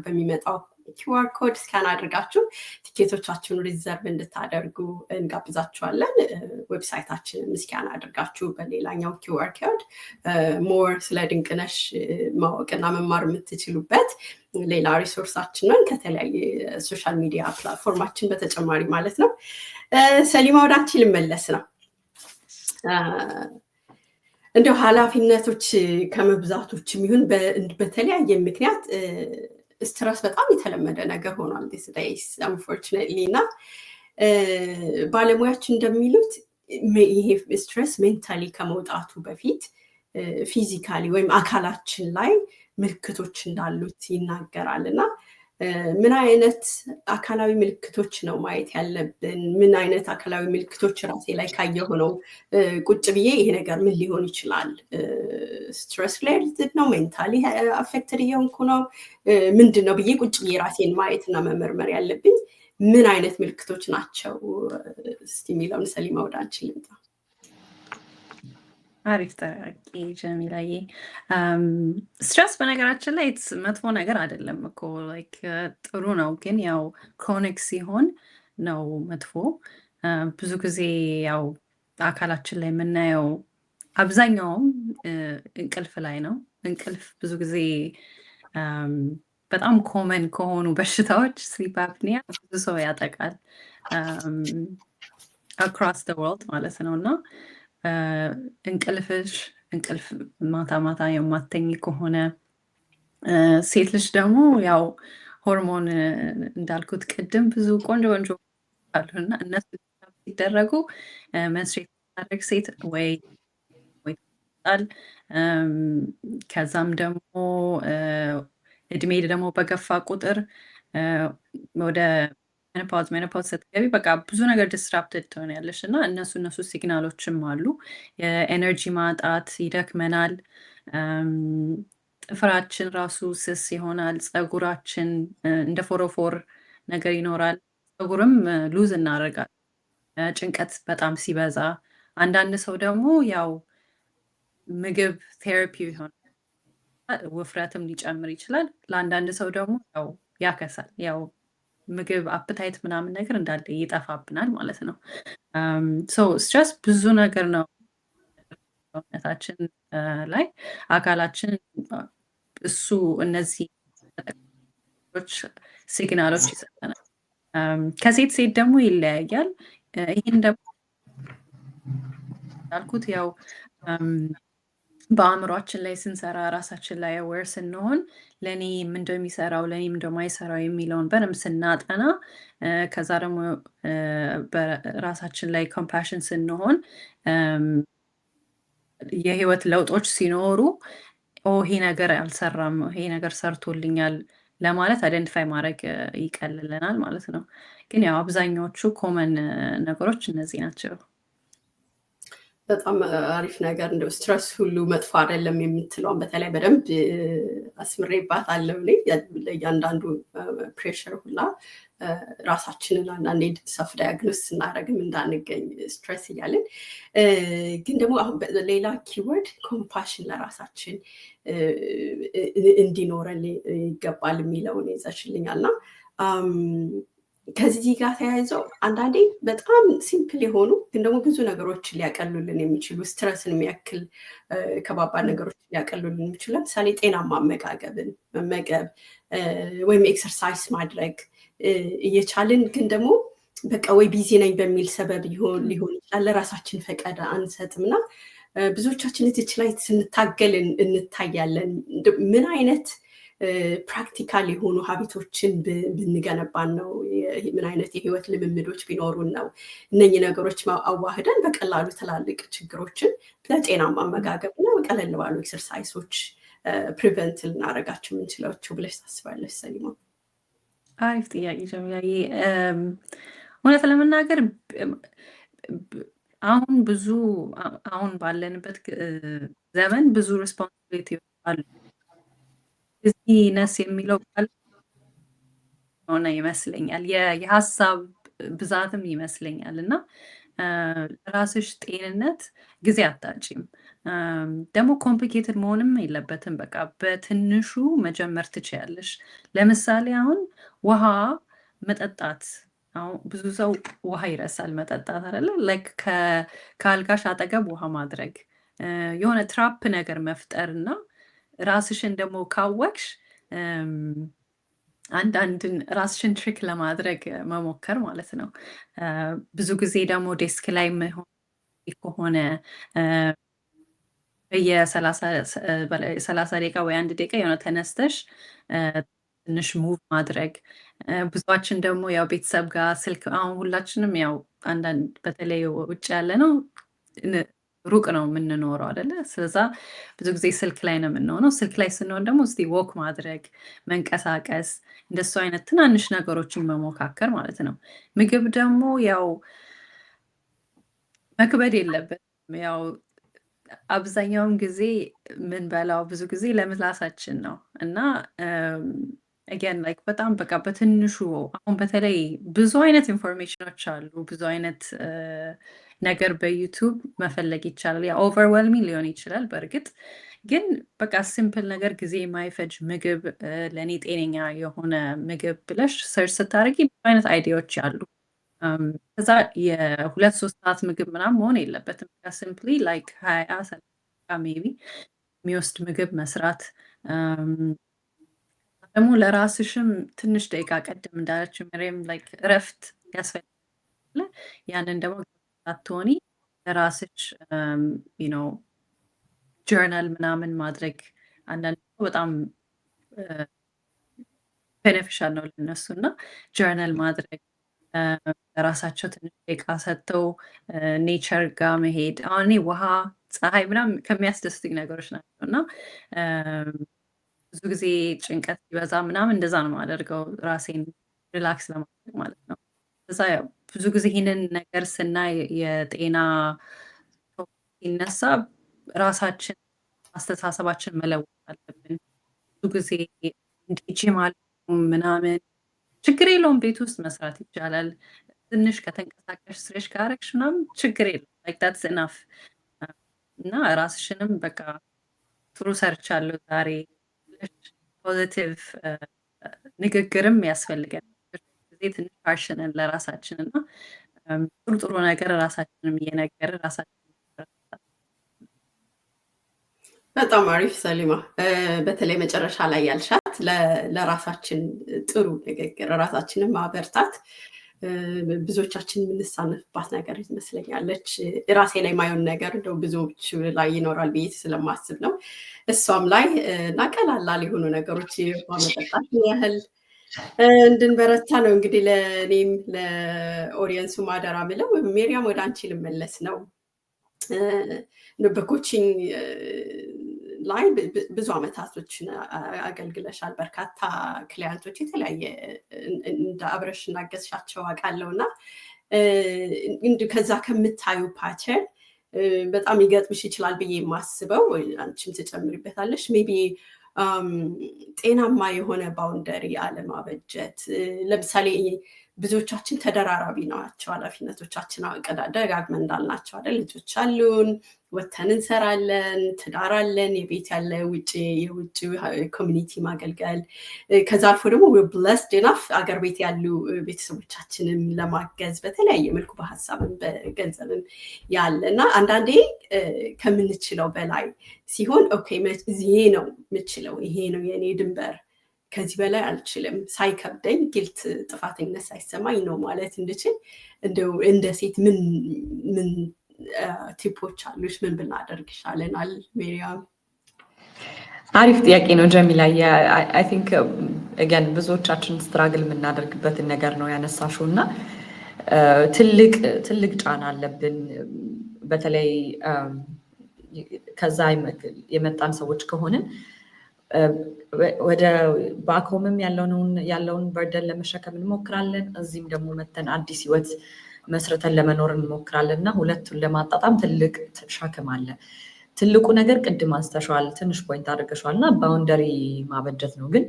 በሚመጣው QR ኮድ ስካን አድርጋችሁ ቲኬቶቻችሁን ሪዘርቭ እንድታደርጉ እንጋብዛችኋለን። ዌብሳይታችንን ስካን አድርጋችሁ በሌላኛው QR ኮድ ሞር ስለ ድንቅነሽ ማወቅና መማር የምትችሉበት ሌላ ሪሶርሳችንን ከተለያየ ሶሻል ሚዲያ ፕላትፎርማችን በተጨማሪ ማለት ነው። ሰሊማ ወደ አንቺ ልመለስ ነው። እንደው ኃላፊነቶች ከመብዛቶችም ይሁን በተለያየ ምክንያት ስትረስ በጣም የተለመደ ነገር ሆኗል these days unfortunately እና ባለሙያዎች እንደሚሉት ይሄ ስትረስ ሜንታሊ ከመውጣቱ በፊት ፊዚካሊ ወይም አካላችን ላይ ምልክቶች እንዳሉት ይናገራል እና ምን አይነት አካላዊ ምልክቶች ነው ማየት ያለብን? ምን አይነት አካላዊ ምልክቶች ራሴ ላይ ካየሁ ነው ቁጭ ብዬ ይሄ ነገር ምን ሊሆን ይችላል? ስትረስ ሪሌትድ ነው? ሜንታሊ አፌክትድ እየሆንኩ ነው? ምንድን ነው ብዬ ቁጭ ብዬ ራሴን ማየትና መመርመር ያለብኝ ምን አይነት ምልክቶች ናቸው? እስቲ የሚለውን ሰሊማ ወደ አንቺ ልምጣ። አሪፍ ጠራቂ ጀሚላዬ። ስትረስ በነገራችን ላይ መጥፎ ነገር አይደለም እኮ ላይክ ጥሩ ነው፣ ግን ያው ክሮኒክ ሲሆን ነው መጥፎ። ብዙ ጊዜ ያው አካላችን ላይ የምናየው አብዛኛውም እንቅልፍ ላይ ነው። እንቅልፍ ብዙ ጊዜ በጣም ኮመን ከሆኑ በሽታዎች ስሊፕ አፕኒያ ብዙ ሰው ያጠቃል አክሮስ ዘ ወርልድ ማለት ነው እና እንቅልፍ ማታ ማታ የማተኝ ከሆነ ሴት ልጅ ደግሞ ያው ሆርሞን እንዳልኩት ቅድም ብዙ ቆንጆ አሉና እነሱ ሲደረጉ መንስትሬት ታደርግ ሴት ወይ ይጣል። ከዛም ደግሞ እድሜ ደግሞ በገፋ ቁጥር ወደ ሜኖፓውዝ ስትገቢ በቃ ብዙ ነገር ዲስራፕትድ ትሆኛለሽ እና እነሱ ሲግናሎችም አሉ። የኤነርጂ ማጣት፣ ይደክመናል፣ ጥፍራችን ራሱ ስስ ይሆናል፣ ፀጉራችን እንደ ፎረፎር ነገር ይኖራል፣ ፀጉርም ሉዝ እናደርጋለን ጭንቀት በጣም ሲበዛ። አንዳንድ ሰው ደግሞ ያው ምግብ ቴራፒ ይሆናል፣ ውፍረትም ሊጨምር ይችላል። ለአንዳንድ ሰው ደግሞ ያው ያከሳል፣ ያው ምግብ አፕታይት ምናምን ነገር እንዳለ ይጠፋብናል ማለት ነው። ስትረስ ብዙ ነገር ነው ሰውነታችን ላይ አካላችን እሱ እነዚህ ሲግናሎች ይሰጠናል። ከሴት ሴት ደግሞ ይለያያል። ይህን ደግሞ ያልኩት ያው በአእምሯችን ላይ ስንሰራ ራሳችን ላይ አዌር ስንሆን ለእኔ ምን እንደሚሰራው ለእኔ ምን እንደማይሰራው የሚለውን በደንብ ስናጠና ከዛ ደግሞ በራሳችን ላይ ኮምፓሽን ስንሆን የህይወት ለውጦች ሲኖሩ ይሄ ነገር አልሰራም፣ ይሄ ነገር ሰርቶልኛል ለማለት አይደንቲፋይ ማድረግ ይቀልልናል ማለት ነው። ግን ያው አብዛኛዎቹ ኮመን ነገሮች እነዚህ ናቸው። በጣም አሪፍ ነገር እንደው ስትረስ ሁሉ መጥፎ አይደለም የምትለውን በተለይ በደንብ አስምሬባታለሁ። ለእያንዳንዱ ፕሬሽር ሁላ ራሳችንን አንዳንዴ ሰልፍ ዳያግኖስ ስናደርግም እንዳንገኝ ስትረስ እያለን ግን ደግሞ አሁን ሌላ ኪወርድ ኮምፓሽን ለራሳችን እንዲኖረን ይገባል የሚለውን ይዘሽልኛል እና ከዚህ ጋር ተያይዘው አንዳንዴ በጣም ሲምፕል የሆኑ ግን ደግሞ ብዙ ነገሮችን ሊያቀሉልን የሚችሉ ስትረስን የሚያክል ከባባድ ነገሮችን ሊያቀሉልን የሚችሉ ለምሳሌ ጤናማ አመጋገብን መመገብ ወይም ኤክሰርሳይዝ ማድረግ እየቻልን ግን ደግሞ በቃ ወይ ቢዚ ነኝ በሚል ሰበብ ሊሆን ይችላል ለራሳችን ፈቃድ አንሰጥም እና ብዙዎቻችን እዚች ላይ ስንታገል እንታያለን። ምን አይነት ፕራክቲካል የሆኑ ሀቢቶችን ብንገነባን ነው? ምን አይነት የህይወት ልምምዶች ቢኖሩን ነው እነኚህ ነገሮች አዋህደን በቀላሉ ትላልቅ ችግሮችን ለጤናማ አመጋገብ እና ቀለል ባሉ ኤክሰርሳይሶች ፕሪቨንት ልናደርጋቸው የምንችላቸው ብለሽ ታስባለሽ ሰሊማ? አሪፍ ጥያቄ ጀሚላዬ። እውነት ለመናገር አሁን ባለንበት ዘመን ብዙ ሪስፖንሲቢሊቲ አሉ። ቢዝነስ የሚለው ቃል ሆነ ይመስለኛል የሀሳብ ብዛትም ይመስለኛል እና ለራስሽ ጤንነት ጊዜ አታጭም። ደግሞ ኮምፕሊኬትድ መሆንም የለበትም። በቃ በትንሹ መጀመር ትችያለሽ። ለምሳሌ አሁን ውሃ መጠጣት፣ አሁን ብዙ ሰው ውሃ ይረሳል መጠጣት አይደለ? ላይክ ከአልጋሽ አጠገብ ውሃ ማድረግ፣ የሆነ ትራፕ ነገር መፍጠር እና ራስሽን ደግሞ ካወቅሽ አንዳንድን ራስሽን ትሪክ ለማድረግ መሞከር ማለት ነው። ብዙ ጊዜ ደግሞ ዴስክ ላይ ከሆነ በየ30 ደቂቃ ወይ 1 ደቂቃ የሆነ ተነስተሽ ትንሽ ሙቭ ማድረግ። ብዙችን ደግሞ ያው ቤተሰብ ጋር ስልክ፣ አሁን ሁላችንም ያው አንዳንድ በተለይ ውጭ ያለ ነው ሩቅ ነው የምንኖረው አይደለ? ስለዛ ብዙ ጊዜ ስልክ ላይ ነው የምንሆነው። ስልክ ላይ ስንሆን ደግሞ እስቲ ወክ ማድረግ፣ መንቀሳቀስ፣ እንደሱ አይነት ትናንሽ ነገሮችን መሞካከር ማለት ነው። ምግብ ደግሞ ያው መክበድ የለበትም። ያው አብዛኛውን ጊዜ ምንበላው ብዙ ጊዜ ለምላሳችን ነው እና again like በጣም በቃ በትንሹ አሁን በተለይ ብዙ አይነት ኢንፎርሜሽኖች አሉ። ብዙ አይነት ነገር በዩቱብ መፈለግ ይቻላል። ያ ኦቨርዌልሚንግ ሊሆን ይችላል። በእርግጥ ግን በቃ ሲምፕል ነገር ጊዜ የማይፈጅ ምግብ፣ ለእኔ ጤነኛ የሆነ ምግብ ብለሽ ሰርች ስታደርጊ ብዙ አይነት አይዲያዎች አሉ። ከዛ የ2-3 ሰዓት ምግብ ምናምን መሆን የለበትም። ሲምፕሊ ላይክ 20-30 ሜቢ የሚወስድ ምግብ መስራት። ደግሞ ለራስሽም ትንሽ ደቂቃ ቀደም እንዳለችው መሪም ላይክ እረፍት ያስፈልጋል። ያንን ደግሞ ሳትሆኒ ለራስሽ ጆርናል ምናምን ማድረግ አንዳንድ በጣም ቤኔፊሻል ነው ለነሱ እና ጆርናል ማድረግ ለራሳቸው ትንሽ ደቂቃ ሰጥተው ኔቸር ጋር መሄድ። አሁን እኔ ውሃ፣ ፀሐይ ምናምን ከሚያስደስቱኝ ነገሮች ናቸው እና ብዙ ጊዜ ጭንቀት ሲበዛ ምናምን እንደዛ ነው የማደርገው ራሴን ሪላክስ ለማድረግ ማለት ነው። እዛ ያው ብዙ ጊዜ ይህንን ነገር ስናይ የጤና ሲነሳ ራሳችን አስተሳሰባችን መለወጥ አለብን። ብዙ ጊዜ ጂም አለ ምናምን ችግር የለውም፣ ቤት ውስጥ መስራት ይቻላል። ትንሽ ከተንቀሳቀሽ ስሬሽ ካረግሽ ምናምን ችግር የለውም። ላይክ ዳትስ ኢናፍ እና ራስሽንም በቃ ጥሩ ሰርቻለሁ ዛሬ ፖዚቲቭ ንግግርም ያስፈልገን ጊዜ ትንሽ ፓሽንን ለራሳችን እና ጥሩ ጥሩ ነገር ራሳችንም እየነገር ራሳችን። በጣም አሪፍ ሰሊማ። በተለይ መጨረሻ ላይ ያልሻት ለራሳችን ጥሩ ንግግር፣ ራሳችንን ማበርታት ብዙዎቻችን የምንሳነፍባት ነገር ትመስለኛለች። ራሴ ላይ ማየውን ነገር እንደው ብዙዎች ላይ ይኖራል ብዬ ስለማስብ ነው። እሷም ላይ እና ቀላል የሆኑ ነገሮች ውሃ መጠጣት ያህል እንድንበረታ ነው። እንግዲህ ለእኔም ለኦዲየንሱ ማደራ ምለው። ሜሪያም ወደ አንቺ ልመለስ ነው። በኮቺንግ ላይ ብዙ ዓመታቶችን አገልግለሻል። በርካታ ክሊያንቶች የተለያየ እንደ አብረሽ እናገዝሻቸው አውቃለሁ እና ከዛ ከምታዩ ፓተርን በጣም ይገጥምሽ ይችላል ብዬ የማስበው አንቺም ትጨምሪበታለሽ ሜቢ ጤናማ የሆነ ባውንደሪ አለማበጀት። ለምሳሌ ብዙዎቻችን ተደራራቢ ናቸው ኃላፊነቶቻችን። ደጋግመን እንዳልናቸው አይደል? ልጆች አሉን፣ ወተን እንሰራለን፣ ትዳር አለን፣ የቤት ያለ የውጭ ኮሚኒቲ ማገልገል። ከዛ አልፎ ደግሞ ብለስድ ኢናፍ አገር ቤት ያሉ ቤተሰቦቻችንም ለማገዝ በተለያየ መልኩ በሀሳብም በገንዘብም ያለ እና አንዳንዴ ከምንችለው በላይ ሲሆን ኦኬ ይሄ ነው የምችለው፣ ይሄ ነው የኔ ድንበር፣ ከዚህ በላይ አልችልም፣ ሳይከብደኝ ጊልት ጥፋተኝነት ሳይሰማኝ ነው ማለት እንድችል እንደው እንደ ሴት ምን ቲፖች አሉሽ? ምን ብናደርግ ይሻለናል ሜሪያም? አሪፍ ጥያቄ ነው ጀሚላ። አይ ቲንክ again ብዙዎቻችን ስትራግል የምናደርግበትን ነገር ነው ያነሳሽው እና ትልቅ ጫና አለብን። በተለይ ከዛ የመጣን ሰዎች ከሆንን ወደ ባክሆምም ያለውን በርደን ለመሸከም እንሞክራለን። እዚህም ደግሞ መተን አዲስ ህይወት መስርተን ለመኖር እንሞክራለን እና ሁለቱን ለማጣጣም ትልቅ ሸክም አለ። ትልቁ ነገር ቅድም አንስተሽዋል፣ ትንሽ ፖይንት አድርገሽዋል እና ባውንደሪ ማበጀት ነው። ግን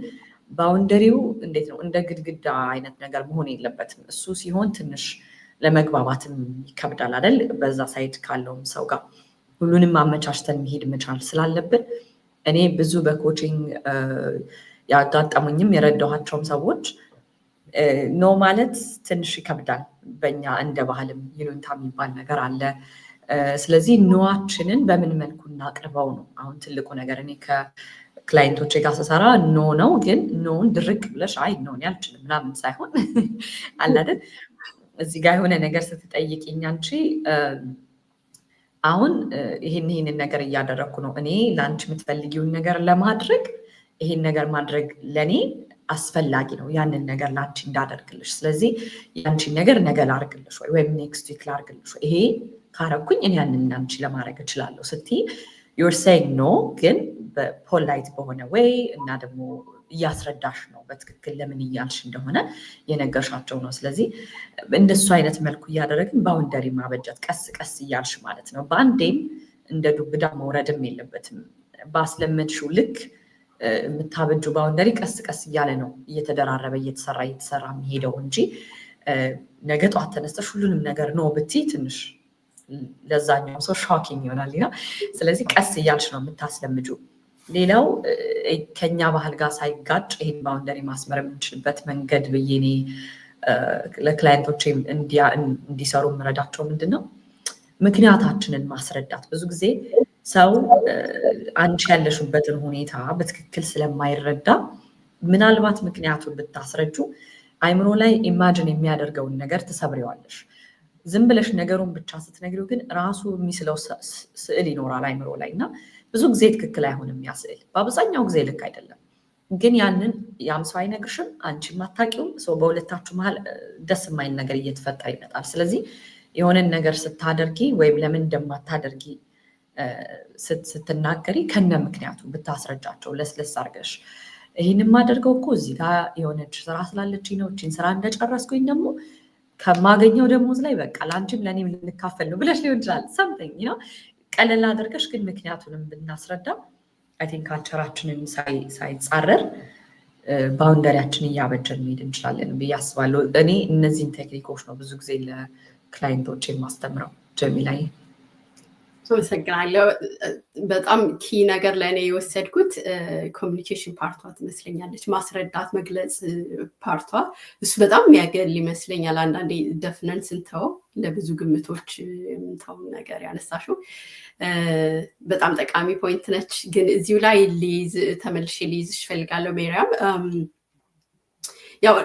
ባውንደሪው እንዴት ነው? እንደ ግድግዳ አይነት ነገር መሆን የለበትም። እሱ ሲሆን ትንሽ ለመግባባትም ይከብዳል አይደል? በዛ ሳይድ ካለውም ሰው ጋር ሁሉንም አመቻችተን መሄድ መቻል ስላለብን እኔ ብዙ በኮቺንግ ያጋጠሙኝም የረዳኋቸውም ሰዎች ኖ ማለት ትንሽ ይከብዳል። በእኛ እንደ ባህልም ይሉንታ የሚባል ነገር አለ። ስለዚህ ኖዋችንን በምን መልኩ እናቅርበው ነው አሁን ትልቁ ነገር። እኔ ከክላይንቶቼ ጋር ስሰራ ኖ ነው፣ ግን ኖውን ድርቅ ብለሽ አይ ኖ እኔ አልችልም ምናምን ሳይሆን አለ አይደል እዚህ ጋር የሆነ ነገር ስትጠይቂኝ አንቺ አሁን ይህንን ነገር እያደረግኩ ነው፣ እኔ ለአንቺ የምትፈልጊውን ነገር ለማድረግ ይሄን ነገር ማድረግ ለእኔ አስፈላጊ ነው፣ ያንን ነገር ለአንቺ እንዳደርግልሽ። ስለዚህ ያንቺን ነገር ነገ ላርግልሽ ወይም ኔክስት ዊክ ላርግልሽ፣ ይሄ ካረኩኝ እኔ ያንን ለአንቺ ለማድረግ እችላለሁ ስትይ ዩር ሴይንግ ኖ፣ ግን በፖላይት በሆነ ወይ እና ደግሞ እያስረዳሽ ነው በትክክል ለምን እያልሽ እንደሆነ የነገርሻቸው ነው። ስለዚህ እንደሱ አይነት መልኩ እያደረግን ባውንደሪ ማበጀት ቀስ ቀስ እያልሽ ማለት ነው። በአንዴም እንደ ዱብዳ መውረድም የለበትም። ባስለመድሽው ልክ የምታበጁ ባውንደሪ ቀስ ቀስ እያለ ነው እየተደራረበ እየተሰራ የሚሄደው እንጂ ነገ ጠዋት ተነስተሽ ሁሉንም ነገር ነው ብትይ ትንሽ ለዛኛው ሰው ሾኪንግ ይሆናል። ስለዚህ ቀስ እያልሽ ነው የምታስለምጁ። ሌላው ከኛ ባህል ጋር ሳይጋጭ ይህን ባውንደሪ ማስመር የምንችልበት መንገድ ብዬ እኔ ለክላይንቶች እንዲሰሩ የምረዳቸው ምንድን ነው ምክንያታችንን ማስረዳት። ብዙ ጊዜ ሰው አንቺ ያለሽበትን ሁኔታ በትክክል ስለማይረዳ ምናልባት ምክንያቱን ብታስረጁ አይምሮ ላይ ኢማጅን የሚያደርገውን ነገር ትሰብሬዋለሽ። ዝም ብለሽ ነገሩን ብቻ ስትነግሪው ግን ራሱ የሚስለው ስዕል ይኖራል አይምሮ ላይ እና ብዙ ጊዜ ትክክል አይሆንም ያ ስዕል። በአብዛኛው ጊዜ ልክ አይደለም፣ ግን ያንን ያም ሰው አይነግርሽም፣ አንቺም አታውቂውም። ሰው በሁለታችሁ መሀል ደስ የማይል ነገር እየተፈጠረ ይመጣል። ስለዚህ የሆነን ነገር ስታደርጊ ወይም ለምን እንደማታደርጊ ስትናገሪ ከነ ምክንያቱ ብታስረጃቸው ለስለስ አድርገሽ ይህን የማደርገው እኮ እዚህ ጋር የሆነች ስራ ስላለችኝ ነው፣ እችን ስራ እንደጨረስኩኝ ደግሞ ከማገኘው ደሞዝ ላይ በቃ ለአንቺም ለእኔም ልንካፈል ነው ብለሽ ሊሆን ይችላል። ሰምተኝ ነው ቀለል አድርገሽ ግን ምክንያቱንም ብናስረዳ አይ ቲንክ ካልቸራችንን ሳይጻረር ባውንደሪያችን እያበጀን መሄድ እንችላለን ብዬ አስባለሁ። እኔ እነዚህን ቴክኒኮች ነው ብዙ ጊዜ ለክላይንቶች የማስተምረው። ጀሚላይ አመሰግናለሁ። በጣም ኪ ነገር ለእኔ የወሰድኩት ኮሚኒኬሽን ፓርቷ ትመስለኛለች፣ ማስረዳት መግለጽ ፓርቷ። እሱ በጣም የሚያገል ይመስለኛል። አንዳንዴ ደፍነን ስንተው ለብዙ ግምቶች የምንተውን ነገር ያነሳሽው በጣም ጠቃሚ ፖይንት ነች። ግን እዚሁ ላይ ተመልሼ ልይዝሽ እፈልጋለሁ ሜሪያም። ያው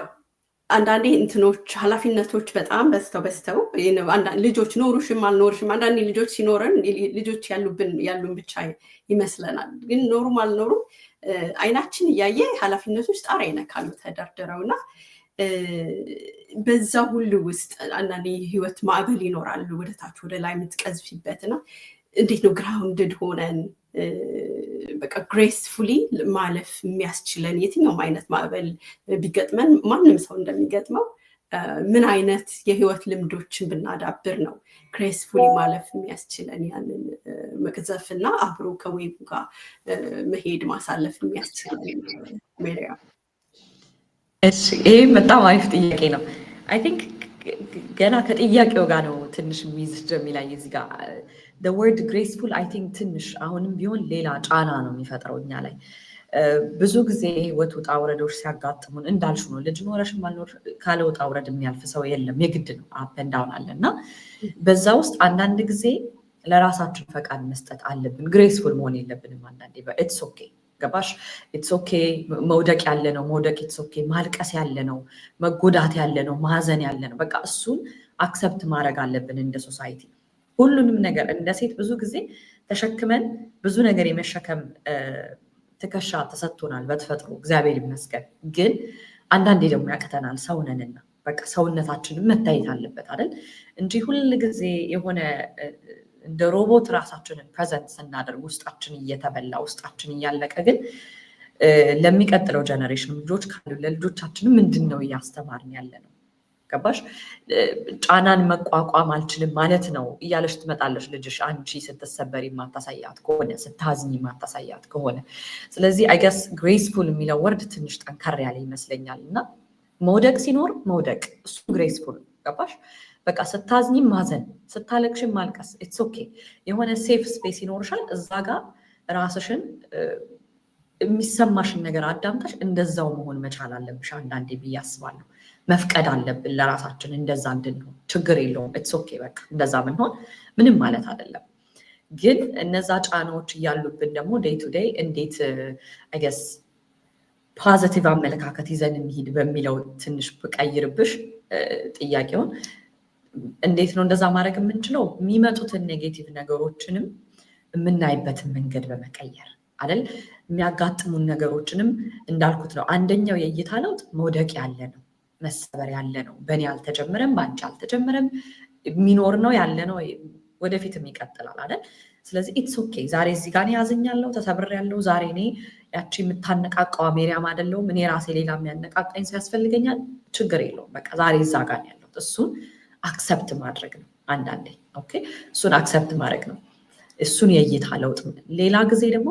አንዳንዴ እንትኖች ኃላፊነቶች በጣም በስተው ልጆች ኖሩሽም አልኖርሽም፣ አንዳንዴ ልጆች ሲኖረን ልጆች ያሉን ብቻ ይመስለናል። ግን ኖሩም አልኖሩም አይናችን እያየ ኃላፊነቶች ጣራ ይነካሉ ተደርድረው እና በዛ ሁሉ ውስጥ አንዳንዴ ህይወት ማዕበል ይኖራሉ ወደታች ወደ ላይ የምትቀዝፊበት እና እንዴት ነው ግራውንድድ ሆነን በቃ ግሬስፉሊ ማለፍ የሚያስችለን የትኛውም አይነት ማዕበል ቢገጥመን ማንም ሰው እንደሚገጥመው ምን አይነት የህይወት ልምዶችን ብናዳብር ነው ግሬስፉሊ ማለፍ የሚያስችለን ያንን መቅዘፍና አብሮ ከዌቡ ጋር መሄድ ማሳለፍ የሚያስችለን ሜሪያ? እሺ፣ ይሄ በጣም አሪፍ ጥያቄ ነው። አይ ቲንክ ገና ከጥያቄው ጋር ነው ትንሽ የሚይዝሽ ጀሚላይ እዚህ ጋር the word graceful I think ትንሽ አሁንም ቢሆን ሌላ ጫና ነው የሚፈጥረው እኛ ላይ። ብዙ ጊዜ ህይወት ውጣ ውረዶች ሲያጋጥሙን እንዳልሽ ነው ልጅ ኖረሽም አልኖር ካለ ውጣ ውረድ የሚያልፍ ሰው የለም፣ የግድ ነው አፕ ኤንድ ዳውን አለ እና በዛ ውስጥ አንዳንድ ጊዜ ለራሳችን ፈቃድ መስጠት አለብን። ግሬስፉል መሆን የለብንም አንዳንዴ። ኢትስ ኦኬ ገባሽ? ኢትስ ኦኬ መውደቅ ያለ ነው መውደቅ፣ ኢትስ ኦኬ ማልቀስ ያለ ነው መጎዳት ያለ ነው ማዘን ያለ ነው። በቃ እሱን አክሰፕት ማድረግ አለብን እንደ ሶሳይቲ። ሁሉንም ነገር እንደ ሴት ብዙ ጊዜ ተሸክመን ብዙ ነገር የመሸከም ትከሻ ተሰጥቶናል በተፈጥሮ እግዚአብሔር ይመስገን። ግን አንዳንዴ ደግሞ ያቅተናል፣ ሰውነንና በቃ ሰውነታችንን መታየት አለበት አይደል እንጂ ሁል ጊዜ የሆነ እንደ ሮቦት ራሳችንን ፕሬዘንት ስናደርግ ውስጣችን እየተበላ ውስጣችን እያለቀ ግን ለሚቀጥለው ጀነሬሽን ልጆች ካሉ ለልጆቻችን ምንድን ነው እያስተማርን ያለ ነው? ገባሽ? ጫናን መቋቋም አልችልም ማለት ነው እያለሽ ትመጣለሽ ልጅሽ፣ አንቺ ስትሰበሪ ማታሳያት ከሆነ ስታዝኝ ማታሳያት ከሆነ። ስለዚህ አይገስ ግሬስፉል የሚለው ወርድ ትንሽ ጠንከር ያለ ይመስለኛል። እና መውደቅ ሲኖር መውደቅ እሱ ግሬስፉል። ገባሽ? በቃ ስታዝኝ ማዘን፣ ስታለቅሽን ማልቀስ ኢትስ ኦኬ። የሆነ ሴፍ ስፔስ ይኖርሻል እዛ ጋር ራስሽን የሚሰማሽን ነገር አዳምጠሽ እንደዛው መሆን መቻል አለብሽ አንዳንዴ ብዬ አስባለሁ። መፍቀድ አለብን ለራሳችን እንደዛ እንድንሆን። ችግር የለውም ኢትስ ኦኬ። በቃ እንደዛ ምንሆን ምንም ማለት አይደለም። ግን እነዛ ጫናዎች እያሉብን ደግሞ ዴይ ቱ ዴይ እንዴት አይገስ ፖዚቲቭ አመለካከት ይዘን እንሂድ በሚለው ትንሽ ብቀይርብሽ ጥያቄውን፣ እንዴት ነው እንደዛ ማድረግ የምንችለው? የሚመጡትን ኔጌቲቭ ነገሮችንም የምናይበትን መንገድ በመቀየር አይደል? የሚያጋጥሙን ነገሮችንም እንዳልኩት ነው። አንደኛው የእይታ ለውጥ መውደቅ ያለ ነው፣ መሰበር ያለ ነው። በእኔ አልተጀመረም፣ በአንቺ አልተጀመረም፣ የሚኖር ነው ያለ ነው፣ ወደፊትም ይቀጥላል አይደል? ስለዚህ ኢትስ ኦኬ። ዛሬ እዚህ ጋር ያዝኛለሁ፣ ተሰብሬያለሁ። ዛሬ እኔ ያቺ የምታነቃቀዋ ሜሪያም አይደለሁም። እኔ ራሴ ሌላ የሚያነቃቃኝ ሰው ያስፈልገኛል። ችግር የለውም። በቃ ዛሬ እዛ ጋር ያለሁት እሱን አክሰፕት ማድረግ ነው። አንዳንዴ ኦኬ፣ እሱን አክሰፕት ማድረግ ነው። እሱን የእይታ ለውጥ። ሌላ ጊዜ ደግሞ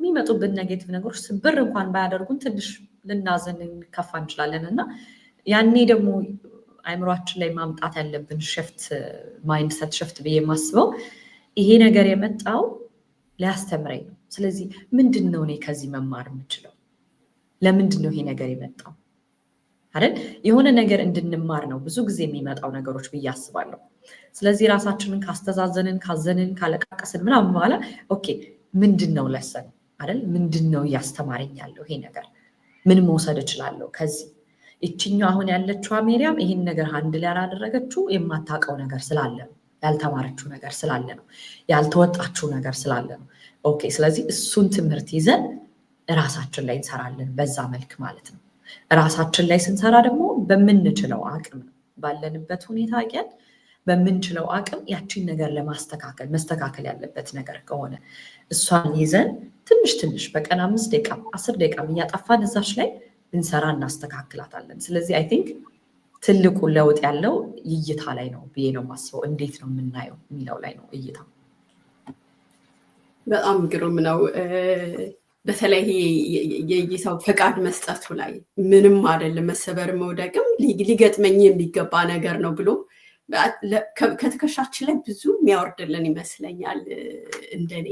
የሚመጡብን ኔጌቲቭ ነገሮች ስብር እንኳን ባያደርጉን ትንሽ ልናዘን እንከፋ እንችላለን። እና ያኔ ደግሞ አይምሯችን ላይ ማምጣት ያለብን ሽፍት ማይንድሰት ሽፍት ብዬ የማስበው ይሄ ነገር የመጣው ሊያስተምረኝ ነው። ስለዚህ ምንድን ነው እኔ ከዚህ መማር የምችለው? ለምንድን ነው ይሄ ነገር የመጣው አይደል? የሆነ ነገር እንድንማር ነው ብዙ ጊዜ የሚመጣው ነገሮች ብዬ አስባለሁ። ስለዚህ ራሳችንን ካስተዛዘንን፣ ካዘንን፣ ካለቃቀስን ምናምን በኋላ ኦኬ ምንድን ነው ለሰን አይደል? ምንድን ነው እያስተማረኝ ያለው ይሄ ነገር? ምን መውሰድ እችላለሁ ከዚህ? ይችኛው አሁን ያለችው ሜሪያም ይህን ነገር አንድ ላይ ያላደረገችው የማታውቀው ነገር ስላለ ነው፣ ያልተማረችው ነገር ስላለ ነው፣ ያልተወጣችው ነገር ስላለ ነው። ኦኬ ስለዚህ እሱን ትምህርት ይዘን ራሳችን ላይ እንሰራለን በዛ መልክ ማለት ነው። ራሳችን ላይ ስንሰራ ደግሞ በምንችለው አቅም ነው፣ ባለንበት ሁኔታ ግን በምንችለው አቅም ያቺን ነገር ለማስተካከል መስተካከል ያለበት ነገር ከሆነ እሷን ይዘን ትንሽ ትንሽ በቀን 5 ደቂቃ 10 ደቂቃ እያጠፋን እዛች ላይ እንሰራ እናስተካክላታለን። ስለዚህ አይ ቲንክ ትልቁ ለውጥ ያለው እይታ ላይ ነው ብዬ ነው የማስበው። እንዴት ነው የምናየው የሚለው ላይ ነው እይታ። በጣም ግሩም ነው። በተለይ የእይታው ፈቃድ መስጠቱ ላይ ምንም አይደለም፣ መሰበር መውደቅም ሊገጥመኝ የሚገባ ነገር ነው ብሎ ከትከሻችን ላይ ብዙ የሚያወርድልን ይመስለኛል። እንደኔ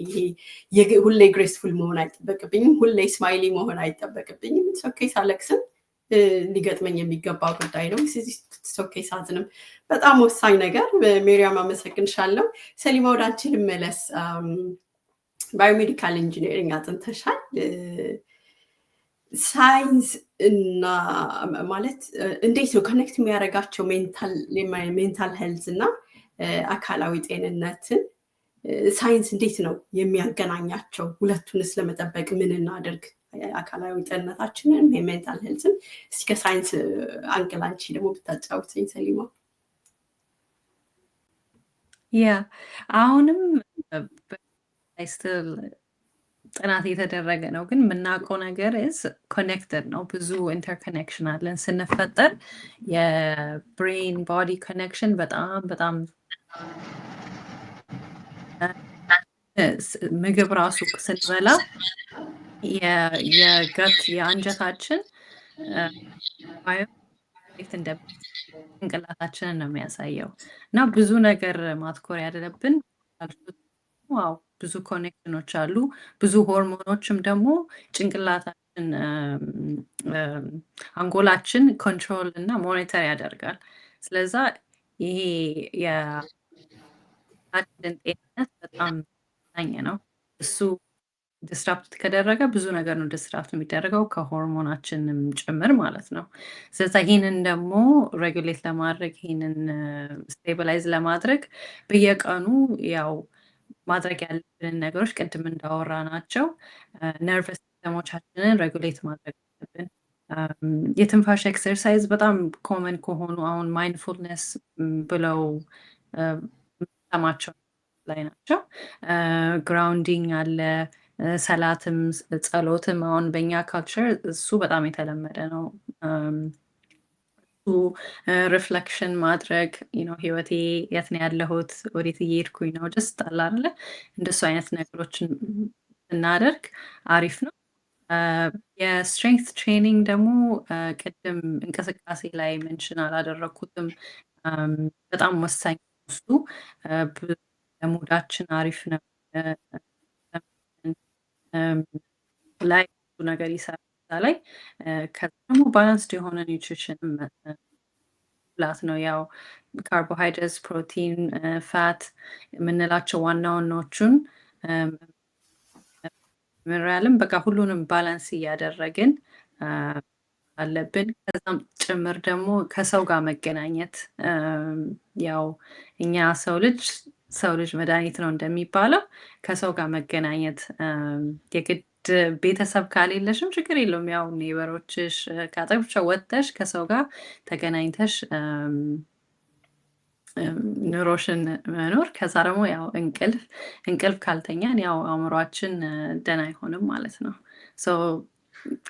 ይሄ ሁሌ ግሬስፉል መሆን አይጠበቅብኝም፣ ሁሌ ስማይሊ መሆን አይጠበቅብኝም። ኦኬ ሳለቅስም ሊገጥመኝ የሚገባ ጉዳይ ነው። ኦኬ ሳዝንም በጣም ወሳኝ ነገር። ሜሪያም አመሰግንሻለሁ። ሰሊማ ወደ አንቺ ልመለስ። ባዮሜዲካል ኢንጂነሪንግ አጥንተሻል። ሳይንስ እና ማለት እንዴት ነው ኮኔክት የሚያደርጋቸው ሜንታል ሄልዝ እና አካላዊ ጤንነትን ሳይንስ እንዴት ነው የሚያገናኛቸው? ሁለቱንስ ለመጠበቅ ምን እናድርግ? አካላዊ ጤንነታችንን የሜንታል ሄልዝን እስኪ ከሳይንስ አንግል አንቺ ደግሞ ብታጫውትኝ ሰሊማ። አሁንም ስትል ጥናት የተደረገ ነው፣ ግን የምናውቀው ነገር ኮኔክትድ ነው። ብዙ ኢንተርኮኔክሽን አለን ስንፈጠር። የብሬን ቦዲ ኮኔክሽን በጣም በጣም ምግብ ራሱ ስንበላ የገት የአንጀታችን እንደ ጭንቅላታችንን ነው የሚያሳየው። እና ብዙ ነገር ማትኮር ያለብን ዋው ብዙ ኮኔክሽኖች አሉ። ብዙ ሆርሞኖችም ደግሞ ጭንቅላታችን አንጎላችን ኮንትሮል እና ሞኒተር ያደርጋል። ስለዛ ይሄ የአችን ጤንነት በጣም ጠቃሚ ነው። እሱ ዲስራፕት ከደረገ ብዙ ነገር ነው ዲስራፕት የሚደረገው ከሆርሞናችንም ጭምር ማለት ነው። ስለዛ ይህንን ደግሞ ሬጉሌት ለማድረግ ይህንን ስቴቢላይዝ ለማድረግ በየቀኑ ያው ማድረግ ያለብንን ነገሮች ቅድም እንዳወራ ናቸው። ነርቨስ ሲስተሞቻችንን ሬጉሌት ማድረግ አለብን። የትንፋሽ ኤክሰርሳይዝ በጣም ኮመን ከሆኑ አሁን ማይንድፉልነስ ብለው ሰማቸው ላይ ናቸው። ግራውንዲንግ አለ፣ ሰላትም ጸሎትም አሁን በእኛ ካልቸር እሱ በጣም የተለመደ ነው። እሱ ሪፍሌክሽን ማድረግ ህይወቴ የት ነው ያለሁት፣ ወዴት እየሄድኩኝ ነው፣ ጀስት አለ አይደለ እንደሱ አይነት ነገሮችን እናደርግ አሪፍ ነው። የስትሬንግት ትሬኒንግ ደግሞ ቅድም እንቅስቃሴ ላይ መንሽን አላደረግኩትም፣ በጣም ወሳኝ እሱ ለሙዳችን አሪፍ ነው ላይ ብዙ ነገር ይሰራል ላይ። ከዛ ደግሞ ባላንስድ የሆነ ኒውትሪሽን ብላት ነው። ያው ካርቦሃይድሬትስ፣ ፕሮቲን፣ ፋት የምንላቸው ዋና ዋናዎቹን ሚነራልም በቃ ሁሉንም ባላንስ እያደረግን አለብን። ከዛም ጭምር ደግሞ ከሰው ጋር መገናኘት፣ ያው እኛ ሰው ልጅ መድኃኒት ነው እንደሚባለው ከሰው ጋር መገናኘት የግድ ቤተሰብ ካሌለሽም ችግር የለውም። ያው ኔበሮችሽ ከአጠገብሽ ወጥተሽ ከሰው ጋር ተገናኝተሽ ኑሮሽን መኖር። ከዛ ደግሞ ያው እንቅልፍ ካልተኛን ያው አእምሯችን ደህና አይሆንም ማለት ነው።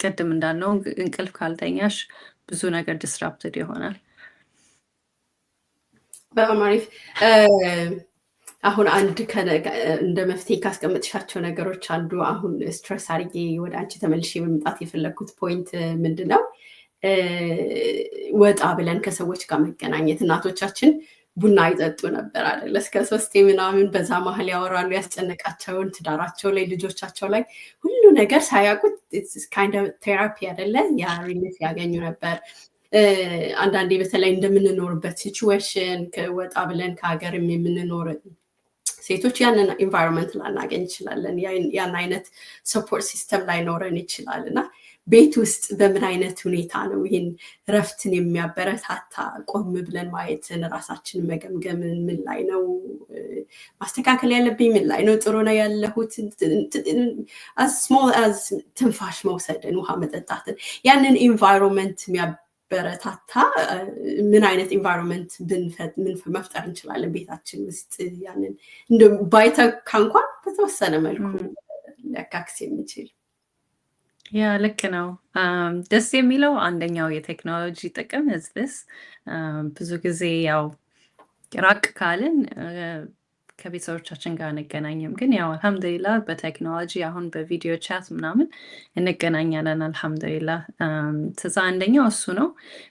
ቅድም እንዳልነው እንቅልፍ ካልተኛሽ ብዙ ነገር ዲስራፕትድ ይሆናል። በጣም አሪፍ። አሁን አንድ እንደ መፍትሄ ካስቀመጥሻቸው ነገሮች አንዱ አሁን ስትረስ አድርጌ ወደ አንቺ ተመልሼ መምጣት የፈለግኩት ፖይንት ምንድን ነው? ወጣ ብለን ከሰዎች ጋር መገናኘት። እናቶቻችን ቡና ይጠጡ ነበር አይደለ? እስከ 3 ምናምን በዛ መሀል ያወራሉ ያስጨነቃቸውን ትዳራቸው ላይ ልጆቻቸው ላይ ሁሉ ነገር ሳያውቁት ካይንድ ኦፍ ቴራፒ አይደለ? ያ ሪሊፍ ያገኙ ነበር። አንዳንዴ በተለይ እንደምንኖርበት ሲቹዌሽን ወጣ ብለን ከሀገርም የምንኖር ሴቶች ያንን ኢንቫይሮንመንት ላናገኝ እንችላለን። ያን አይነት ሰፖርት ሲስተም ላይኖረን ይችላል እና ቤት ውስጥ በምን አይነት ሁኔታ ነው ይህን እረፍትን የሚያበረታታ ቆም ብለን ማየትን፣ ራሳችንን መገምገምን፣ ምን ላይ ነው ማስተካከል ያለብኝ፣ ምን ላይ ነው ጥሩ ነው ያለሁት፣ ስሞል አዝ ትንፋሽ መውሰድን፣ ውሃ መጠጣትን፣ ያንን ኢንቫይሮንመንት የሚያበረታታ ምን አይነት ኢንቫይሮንመንት መፍጠር እንችላለን ቤታችን ውስጥ ያንን ባይተካ እንኳን በተወሰነ መልኩ ሊያካክስ የሚችል። ያ ልክ ነው። ደስ የሚለው አንደኛው የቴክኖሎጂ ጥቅም ህዝብስ ብዙ ጊዜ ያው ራቅ ካልን ከቤተሰቦቻችን ጋር እንገናኝም፣ ግን ያው አልሐምዱሊላ በቴክኖሎጂ አሁን በቪዲዮ ቻት ምናምን እንገናኛለን። አልሐምዱሊላ ትዛ አንደኛው እሱ ነው።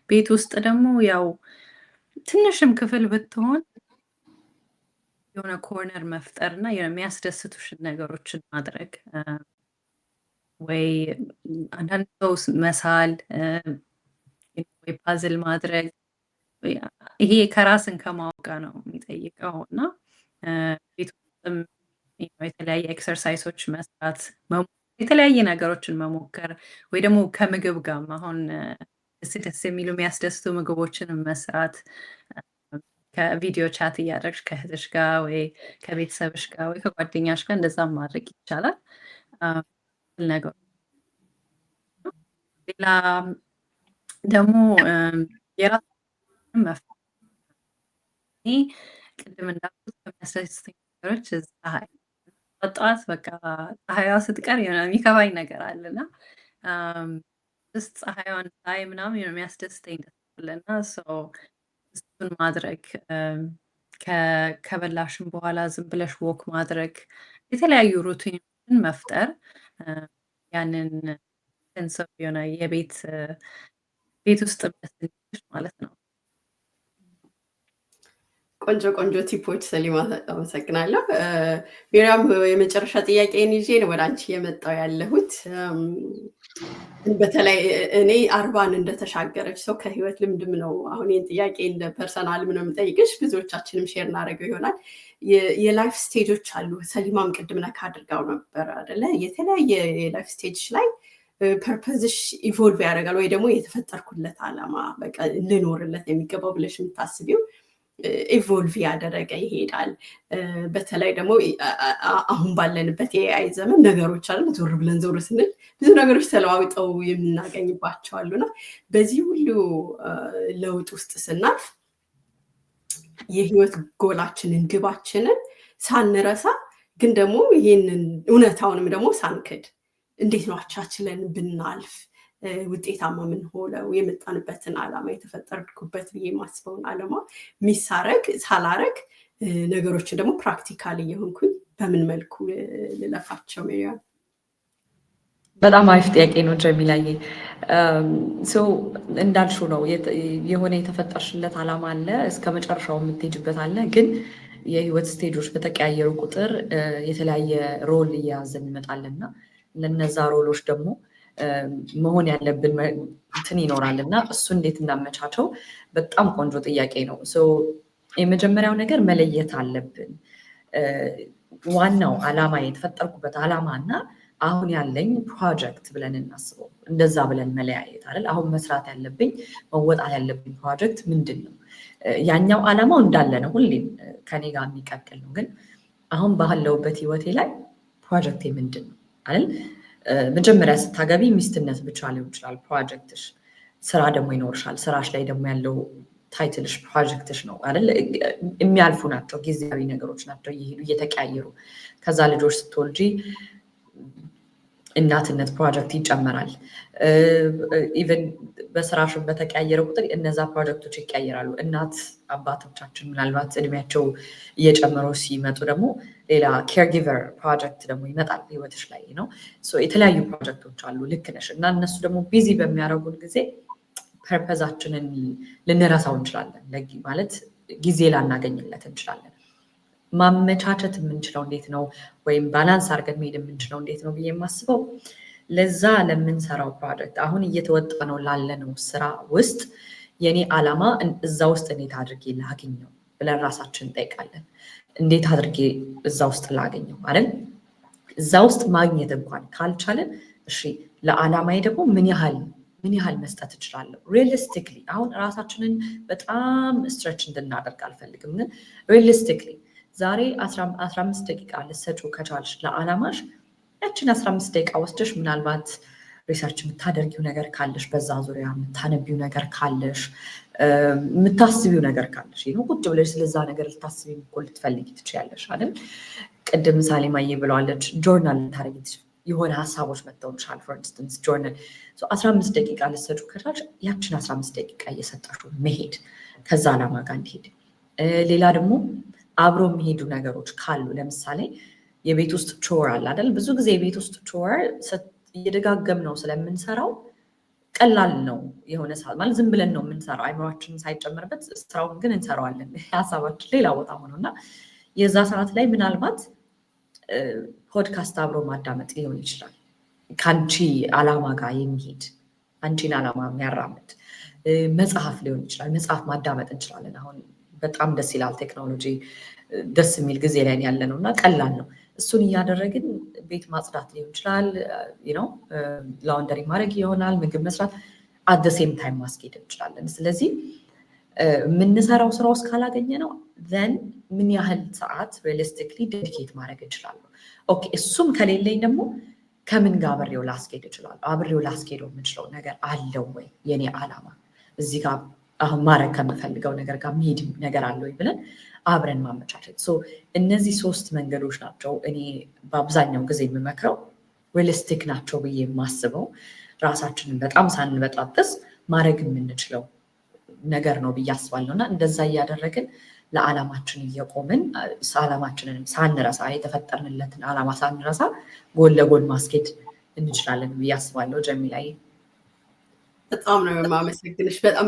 ቤት ውስጥ ደግሞ ያው ትንሽም ክፍል ብትሆን የሆነ ኮርነር መፍጠር እና የሚያስደስቱሽን ነገሮችን ማድረግ ወይ አንዳንድ ሰው መሳል ወይ ፓዝል ማድረግ፣ ይሄ ከራስን ከማወቅ ነው የሚጠይቀው እና ቤት ውስጥም የተለያየ ኤክሰርሳይሶች መስራት፣ የተለያየ ነገሮችን መሞከር ወይ ደግሞ ከምግብ ጋር አሁን ደስ የሚሉ የሚያስደስቱ ምግቦችን መስራት፣ ከቪዲዮ ቻት እያደረግሽ ከእህትሽ ጋር ወይ ከቤተሰብሽ ጋር ወይ ከጓደኛሽ ጋር እንደዛ ማድረግ ይቻላል። ነገሩ ሌላ ደግሞ የራስን መፍጠር። ቅድም እንዳልኩት ከሚያስደስተኝ ነገሮች ፀሐይ፣ ጠዋት በቃ ፀሐይዋ ስትቀር የሆነ የሚከባኝ ነገር አለና ፀሐይዋን ፀሐይ ምናምን የሚያስደስተኝ ደስ አለና እሱን ማድረግ፣ ከበላሽም በኋላ ዝም ብለሽ ወክ ማድረግ፣ የተለያዩ ሩቲኖችን መፍጠር ያንን ሰንሰብ የሆነ ቤት ውስጥ ማለት ነው። ቆንጆ ቲፖች ሰሊማ፣ አመሰግናለሁ። ሚሪያም የመጨረሻ ጥያቄን ይዤ ነው ወደ አንቺ የመጣው ያለሁት። በተለይ እኔ 40 እንደተሻገረች ሰው ከህይወት ልምድም ነው አሁን ይህን ጥያቄ እንደ ፐርሰናል ምንም ጠይቅሽ፣ ብዙዎቻችንም ሼር እናደርገው ይሆናል። የላይፍ ስቴጆች አሉ። ሰሊማም ቅድም ነካ አድርጋው ነበር አይደለ? የተለያየ የላይፍ ስቴጅ ላይ ፐርፐዝሽ ኢቮልቭ ያደርጋል ወይ ደግሞ የተፈጠርኩለት ዓላማ በቃ ልኖርለት የሚገባው ብለሽ የምታስቢው ኢቮልቭ ያደረገ ይሄዳል። በተለይ ደግሞ አሁን ባለንበት የኤአይ ዘመን ነገሮች አሉ ዞር ብለን ዞር ስንል ብዙ ነገሮች ተለዋውጠው የምናገኝባቸው አሉና በዚህ ሁሉ ለውጥ ውስጥ ስናልፍ የህይወት ጎላችንን ግባችንን ሳንረሳ ግን ደግሞ ይህንን እውነታውንም ደግሞ ሳንክድ እንዴት ነው አቻችለን ብናልፍ ውጤታማ ምን ሆነው የመጣንበትን ዓላማ የተፈጠርኩበት ብዬ የማስበውን ዓላማ ሚሳረግ ሳላረግ ነገሮችን ደግሞ ፕራክቲካሊ የሆንኩኝ በምን መልኩ ልለፋቸው ነው? በጣም አሪፍ ጥያቄ ነው ጀሚላዬ። እንዳልሽው ነው የሆነ የተፈጠርሽለት ዓላማ አለ፣ እስከ መጨረሻው የምትሄጅበት አለ። ግን የህይወት ስቴጆች በተቀያየሩ ቁጥር የተለያየ ሮል እየያዘን እንመጣለንና ለነዛ ሮሎች ደግሞ መሆን ያለብን እንትን ይኖራል እና እሱ እንዴት እናመቻቸው በጣም ቆንጆ ጥያቄ ነው። የመጀመሪያው ነገር መለየት አለብን። ዋናው ዓላማ የተፈጠርኩበት ዓላማ እና አሁን ያለኝ ፕሮጀክት ብለን እናስበው። እንደዛ ብለን መለያየት አይደል? አሁን መስራት ያለብኝ መወጣት ያለብኝ ፕሮጀክት ምንድን ነው? ያኛው ዓላማው እንዳለ ነው፣ ሁሌም ከኔ ጋር የሚቀጥል ነው። ግን አሁን ባለውበት ህይወቴ ላይ ፕሮጀክቴ ምንድን ነው አይደል? መጀመሪያ ስታገቢ ሚስትነት ብቻ ሊሆን ይችላል ፕሮጀክትሽ። ስራ ደግሞ ይኖርሻል። ስራሽ ላይ ደግሞ ያለው ታይትልሽ ፕሮጀክትሽ ነው አይደል? የሚያልፉ ናቸው፣ ጊዜያዊ ነገሮች ናቸው እየሄዱ እየተቀያየሩ። ከዛ ልጆች ስትወልጂ እናትነት ፕሮጀክት ይጨመራል። ኢቨን በስራሽን በተቀያየረ ቁጥር እነዛ ፕሮጀክቶች ይቀያየራሉ። እናት አባቶቻችን ምናልባት እድሜያቸው እየጨመሩ ሲመጡ ደግሞ ሌላ ኬርጊቨር ፕሮጀክት ደግሞ ይመጣል ህይወትሽ ላይ ነው። የተለያዩ ፕሮጀክቶች አሉ። ልክ ነሽ። እና እነሱ ደግሞ ቢዚ በሚያደርጉን ጊዜ ፐርፐዛችንን ልንረሳው እንችላለን። ማለት ጊዜ ላናገኝለት እንችላለን። ማመቻቸት የምንችለው እንዴት ነው? ወይም ባላንስ አድርገን መሄድ የምንችለው እንዴት ነው ብዬ የማስበው ለዛ ለምንሰራው ፕሮጀክት አሁን እየተወጣ ነው ላለነው ስራ ውስጥ የኔ ዓላማ እዛ ውስጥ እንዴት አድርጌ ላገኘው ብለን ራሳችን እንጠይቃለን። እንዴት አድርጌ እዛ ውስጥ ላገኘው አይደል? እዛ ውስጥ ማግኘት እንኳን ካልቻለን እሺ ለዓላማዬ ደግሞ ምን ያህል መስጠት እችላለሁ? ሪሊስቲክሊ አሁን ራሳችንን በጣም ስትሬች እንድናደርግ አልፈልግም። ግን ሪሊስቲክሊ ዛሬ 15 ደቂቃ ልትሰጪው ከቻልሽ ለዓላማሽ ያችን 15 ደቂቃ ወስደሽ ምናልባት ሪሰርች የምታደርጊው ነገር ካለሽ፣ በዛ ዙሪያ የምታነቢው ነገር ካለሽ፣ የምታስቢው ነገር ካለሽ ነው ቁጭ ብለሽ ስለዛ ነገር ልታስቢ ልትፈልጊ ትችያለሽ አይደል? ቅድም ምሳሌ ማየ ብለዋለች፣ ጆርናል ልታደርጊ የሆነ ሀሳቦች መጥተውልሻል። ፎር ኢንስተንስ ጆርናል 15 ደቂቃ ልትሰጪው ከቻልሽ ያችን 15 ደቂቃ እየሰጠሽው መሄድ ከዛ ዓላማ ጋር እንዲሄድ። ሌላ ደግሞ አብሮ የሚሄዱ ነገሮች ካሉ ለምሳሌ የቤት ውስጥ ቾር አለ አይደል? ብዙ ጊዜ የቤት ውስጥ ቾር እየደጋገም ነው ስለምንሰራው ቀላል ነው የሆነ ሰዓት ማለት ዝም ብለን ነው የምንሰራው፣ አይምሯችን ሳይጨመርበት ስራውን ግን እንሰራዋለን። ሀሳባችን ሌላ ቦታ ሆኖ እና የዛ ሰዓት ላይ ምናልባት ፖድካስት አብሮ ማዳመጥ ሊሆን ይችላል። ከአንቺ ዓላማ ጋር የሚሄድ አንቺን ዓላማ የሚያራምድ መጽሐፍ ሊሆን ይችላል። መጽሐፍ ማዳመጥ እንችላለን። አሁን በጣም ደስ ይላል። ቴክኖሎጂ ደስ የሚል ጊዜ ላይ ያለ ነው እና ቀላል ነው። እሱን እያደረግን ቤት ማጽዳት ሊሆን ይችላል፣ ላውንደሪ ማድረግ ይሆናል፣ ምግብ መስራት አት ሴም ታይም ማስኬድ እንችላለን። ስለዚህ የምንሰራው ስራ ውስጥ ካላገኘ ነው ዘን ምን ያህል ሰዓት ሪሊስቲክሊ ዴዲኬት ማድረግ እንችላለሁ። ኦኬ እሱም ከሌለኝ ደግሞ ከምን ጋር አብሬው ላስኬድ እችላለሁ? አብሬው ላስኬደው የምችለው ነገር አለው ወይ? የኔ ዓላማ እዚህ ጋር አሁን ማድረግ ከምፈልገው ነገር ጋር የሚሄድ ነገር አለ ወይ ብለን አብረን ማመቻቸት። እነዚህ 3 መንገዶች ናቸው እኔ በአብዛኛው ጊዜ የምመክረው፣ ሪሊስቲክ ናቸው ብዬ የማስበው፣ ራሳችንን በጣም ሳንበጣጥስ ማድረግ የምንችለው ነገር ነው ብዬ አስባለሁ። እና እንደዛ እያደረግን ለዓላማችን እየቆምን ዓላማችንንም ሳንረሳ የተፈጠርንለትን ዓላማ ሳንረሳ ጎን ለጎን ማስኬድ እንችላለን ብዬ አስባለሁ። ጀሚላዬ በጣም ነው የማመሰግንሽ። በጣም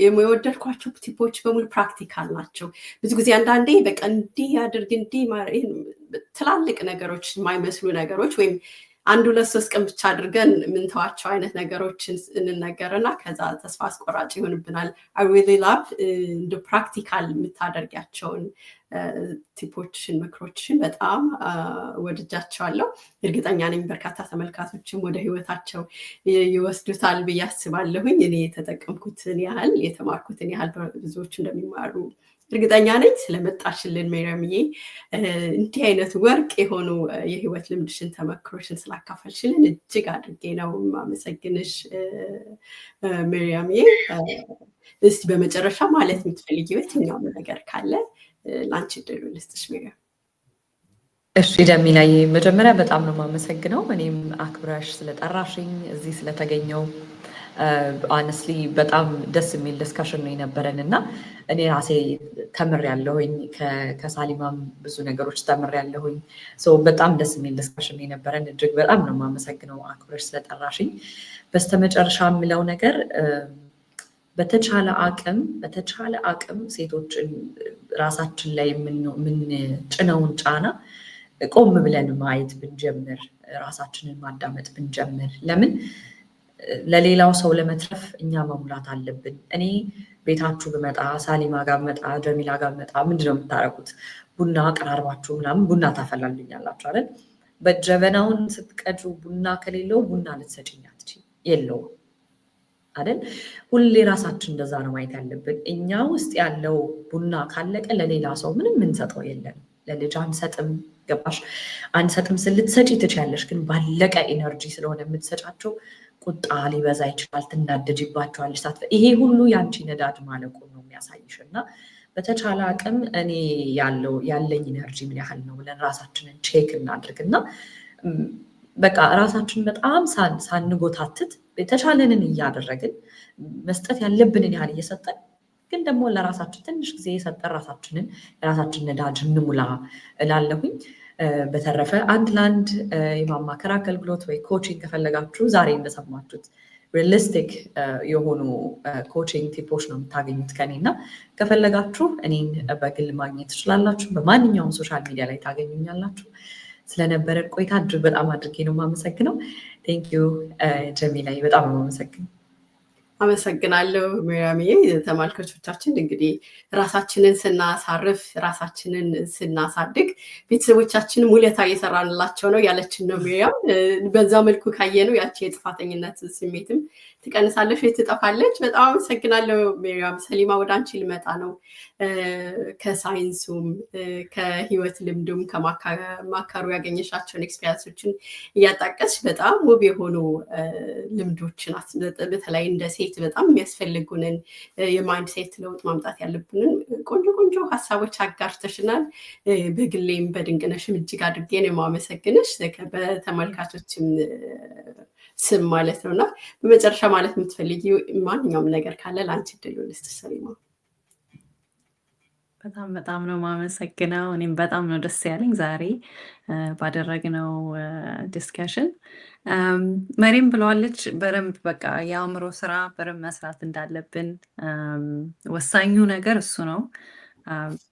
የወደድኳቸው ቲፖች በሙሉ ፕራክቲካል ናቸው። ብዙ ጊዜ አንዳንዴ በቃ እንዲህ ያድርግ እንዲህ ትላልቅ ነገሮች የማይመስሉ ነገሮች ወይም 1-2-3 ቀን ብቻ አድርገን የምንተዋቸው አይነት ነገሮችን እንነገርና ከዛ ተስፋ አስቆራጭ ይሆንብናል። አይ ሪሊ ላቭ እንደ ፕራክቲካል የምታደርጊያቸውን ቲፖችን ምክሮችን በጣም ወድጃቸዋለሁ። እርግጠኛ ነኝ በርካታ ተመልካቾችም ወደ ህይወታቸው ይወስዱታል ብዬ አስባለሁኝ። እኔ የተጠቀምኩትን ያህል የተማርኩትን ያህል ብዙዎቹ እንደሚማሩ እርግጠኛ ነኝ። ስለመጣሽልን ሜሪያምዬ እንዲህ አይነት ወርቅ የሆኑ የህይወት ልምድሽን ተመክሮሽን ስላካፈልሽልን እጅግ አድርጌ ነው ማመሰግንሽ ሜሪያምዬ። እስቲ በመጨረሻ ማለት የምትፈልጊው የትኛውም ነገር ካለ ላንቺ እድሉ ልስጥሽ ሜሪያም። እሺ ጀሚላዬ፣ መጀመሪያ በጣም ነው የማመሰግነው እኔም አክብረሽ ስለጠራሽኝ እዚህ ስለተገኘው። ሆነስትሊ በጣም ደስ የሚል ዲስካሽን ነው የነበረን እና እኔ ራሴ ተምሬያለሁኝ፣ ከሳሊማም ብዙ ነገሮች ተምሬያለሁኝ። በጣም ደስ የሚል ዲስካሽን ነው የነበረን። እጅግ በጣም ነው የማመሰግነው አክብረሽ ስለጠራሽኝ። በስተመጨረሻ የምለው ነገር በተቻለ አቅም ሴቶችን ራሳችን ላይ የምንጭነውን ጫና ቆም ብለን ማየት ብንጀምር፣ ራሳችንን ማዳመጥ ብንጀምር። ለምን ለሌላው ሰው ለመትረፍ እኛ መሙላት አለብን። እኔ ቤታችሁ ብመጣ፣ ሳሊማ ጋር ብመጣ፣ ጀሚላ ጋር ብመጣ ምንድን ነው የምታረጉት? ቡና አቀራርባችሁ ምናምን ቡና ታፈላልኛላችሁ አይደል? በጀበናውን ስትቀዱ ቡና ከሌለው ቡና ልትሰጪኝ አትችይም፣ የለውም አይደል? ሁሌ ራሳችን እንደዛ ነው ማየት ያለብን። እኛ ውስጥ ያለው ቡና ካለቀ ለሌላ ሰው ምንም የምንሰጠው የለን። ለልጅ አንሰጥም፣ ገባሽ? አንሰጥም ስልትሰጪ ትችያለሽ፣ ግን ባለቀ ኢነርጂ ስለሆነ የምትሰጫቸው ቁጣ ሊበዛ ይችላል፣ ትናደጅባቸዋለሽ። ይሄ ሁሉ ያንቺ ነዳጅ ማለቁ ነው የሚያሳይሽ። እና በተቻለ አቅም እኔ ያለኝ ኢነርጂ ምን ያህል ነው ብለን ራሳችንን ቼክ እናድርግና በቃ ራሳችን በጣም ሳንጎታትት የተቻለንን እያደረግን መስጠት ያለብንን ያህል እየሰጠን ግን ደግሞ ለራሳችን ትንሽ ጊዜ የሰጠን የራሳችን ነዳጅ እንሙላ እላለሁኝ። በተረፈ አንድ ለአንድ የማማከር አገልግሎት ወይ ኮቺንግ ከፈለጋችሁ ዛሬ እንደሰማችሁት ሪሊስቲክ የሆኑ ኮቺንግ ቲፖች ነው የምታገኙት ከኔ እና ከፈለጋችሁ እኔን በግል ማግኘት ትችላላችሁ። በማንኛውም ሶሻል ሚዲያ ላይ ታገኙኛላችሁ። ስለነበረን ቆይታ እጅግ በጣም አድርጌ ነው የማመሰግነው። ቴንኪዩ ጀሚላይ፣ በጣም ነው የማመሰግነው። አመሰግናለሁ ሜሪያምዬ። ተመልካቾቻችን እንግዲህ ራሳችንን ስናሳርፍ ራሳችንን ስናሳድግ ቤተሰቦቻችንን ውለታ እየሰራንላቸው ነው ያለችን ነው ሜሪያም። በዛ መልኩ ካየነው ያቺ የጥፋተኝነት ስሜትም ትቀንሳለች ወይ ትጠፋለች። በጣም አመሰግናለሁ ሜሪያም። ሰሊማ ወደ አንቺ ልመጣ ነው። ከሳይንሱም ከህይወት ልምዱም ከማካሩ ያገኘሻቸውን ኤክስፒሪንሶችን እያጣቀስሽ በጣም ውብ የሆኑ ልምዶችን በተለይ እንደ ሴት በጣም የሚያስፈልጉንን የማይንድ ሴት ለውጥ ማምጣት ያለብንን ቆንጆ ሀሳቦች አጋርተሽናል። በግሌም በድንቅነሽም እጅግ አድርጌ ነው የማመሰግንሽ በተመልካቾችም ስም ማለት ነው። እና በመጨረሻ ማለት የምትፈልጊው ማንኛውም ነገር ካለ ለአንቺ እድሉ ልስጥሽ ሰሊማ። በጣም ነው የማመሰግነው። እኔም በጣም ነው ደስ ያለኝ ዛሬ ባደረግነው ዲስከሽን። መሪም ብለዋለች በደንብ በቃ የአእምሮ ስራ በደንብ መስራት እንዳለብን ወሳኙ ነገር እሱ ነው።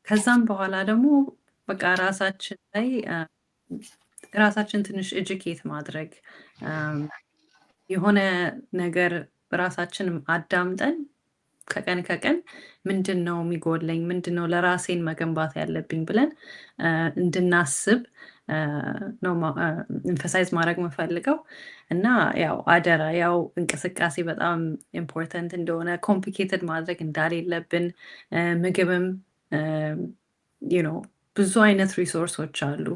ከዛም በኋላ ደግሞ በቃ ራሳችን ትንሽ ኤጁኬት ማድረግ የሆነ ነገር ራሳችን አዳምጠን ከቀን ምንድን ነው የሚጎለኝ፣ ምንድን ነው ለራሴን መገንባት ያለብኝ ብለን እንድናስብ ነው ኤምፋሳይዝ ማድረግ የምፈልገው። እና ያው አደራ ያው እንቅስቃሴ በጣም ኢምፖርታንት እንደሆነ፣ ኮምፕሊኬትድ ማድረግ እንዳሌለብን፣ ምግብም ብዙ አይነት ሪሶርሶች አሉ።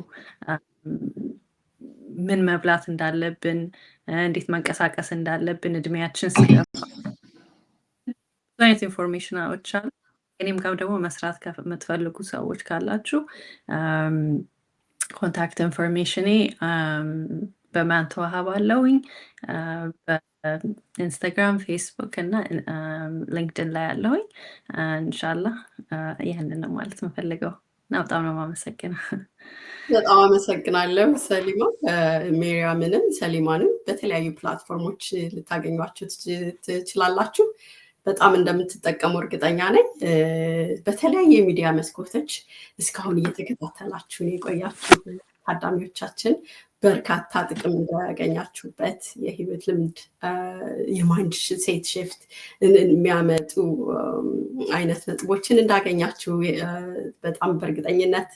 ምን መብላት እንዳለብን፣ እንዴት መንቀሳቀስ እንዳለብን እድሜያችን ሲገፋ ብዙ አይነት ኢንፎርሜሽኖች አሉ። እኔም ጋር ደግሞ መስራት የምትፈልጉ ሰዎች ካላችሁ ኮንታክት ኢንፎርሜሽኔ በማንተዋሃብ አለውኝ። በኢንስታግራም፣ ፌስቡክ እና ሊንክድን ላይ አለውኝ። ኢንሻላህ ይህንን ነው ማለት የምፈልገው እና በጣም ነው የማመሰግነው። በጣም አመሰግናለሁ ሰሊማ። ሜሪያምንም ሰሊማንም በተለያዩ ፕላትፎርሞች ልታገኟቸው ትችላላችሁ። በጣም እንደምትጠቀሙ እርግጠኛ ነኝ። በተለያየ የሚዲያ መስኮቶች እስካሁን እየተከታተላችሁን የቆያችሁ ታዳሚዎቻችን በርካታ ጥቅም እንዳያገኛችሁበት የህይወት ልምድ የማይንድ ሴት ሽፍት የሚያመጡ አይነት ነጥቦችን እንዳገኛችሁ በጣም በእርግጠኝነት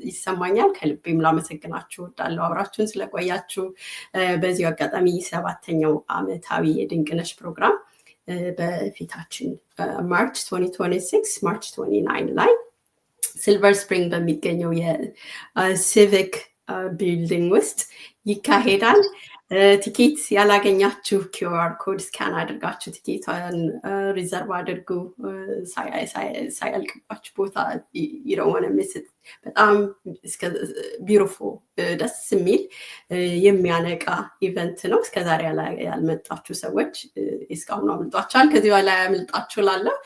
ይሰማኛል። ከልቤም ላመሰግናችሁ እወዳለሁ አብራችሁን ስለቆያችሁ። በዚሁ አጋጣሚ 7ኛው ዓመታዊ የድንቅነሽ ፕሮግራም በፊታችን ማርች 2026 ማርች 29 ላይ ሲልቨር ስፕሪንግ በሚገኘው የሲቪክ ቢልዲንግ ውስጥ ይካሄዳል። ቲኬት ያላገኛችሁ QR ኮድ ስካን አድርጋችሁ ቲኬቷን ሪዘርቭ አድርጉ። ሳያልቅባችሁ ቦታ ይረወነ ምስት በጣም ቢዩቲፉል ደስ የሚል የሚያነቃ ኢቨንት ነው። እስከዛሬ ያልመጣችሁ ሰዎች እስካሁን አምልጧችኋል። ከዚህ በኋላ ያምልጣችሁ ላለው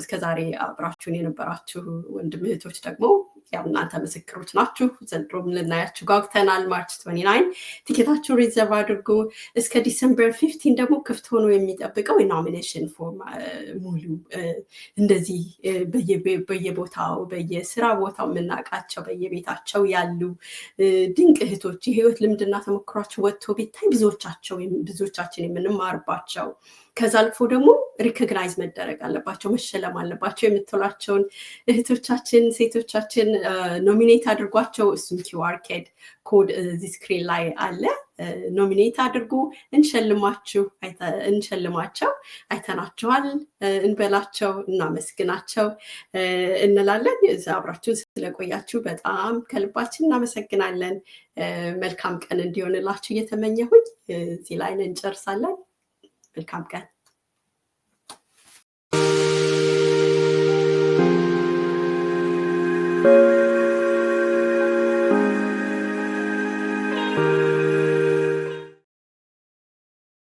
እስከዛሬ አብራችሁን የነበራችሁ ወንድም እህቶች ደግሞ ያው እናንተ ምስክሮች ናችሁ። ዘንድሮም ልናያችሁ ጓጉተናል። ማርች 29 ቲኬታችሁ ሪዘርቭ አድርጉ። እስከ ዲሰምበር 15 ደግሞ ክፍት ሆኖ የሚጠብቀው የኖሚኔሽን ፎርም ሙሉ እንደዚህ በየቦታው በየስራ ቦታው የምናውቃቸው በየቤታቸው ያሉ ድንቅ እህቶች የህይወት ልምድና ተሞክሯቸው ወጥቶ ቢታይ ብዙዎቻችን የምንማርባቸው ከዛ አልፎ ደግሞ ሪኮግናይዝ መደረግ አለባቸው መሸለም አለባቸው የምትሏቸውን እህቶቻችን ሴቶቻችን ኖሚኔት አድርጓቸው። እሱም QR ኮድ እዚህ ስክሪን ላይ አለ። ኖሚኔት አድርጉ፣ እንሸልማቸው። አይተናቸዋል እንበላቸው፣ እናመስግናቸው እንላለን። አብራችሁን ስለቆያችሁ በጣም ከልባችን እናመሰግናለን። መልካም ቀን እንዲሆንላችሁ እየተመኘሁኝ እዚህ ላይ እንጨርሳለን። መልካም ቀን።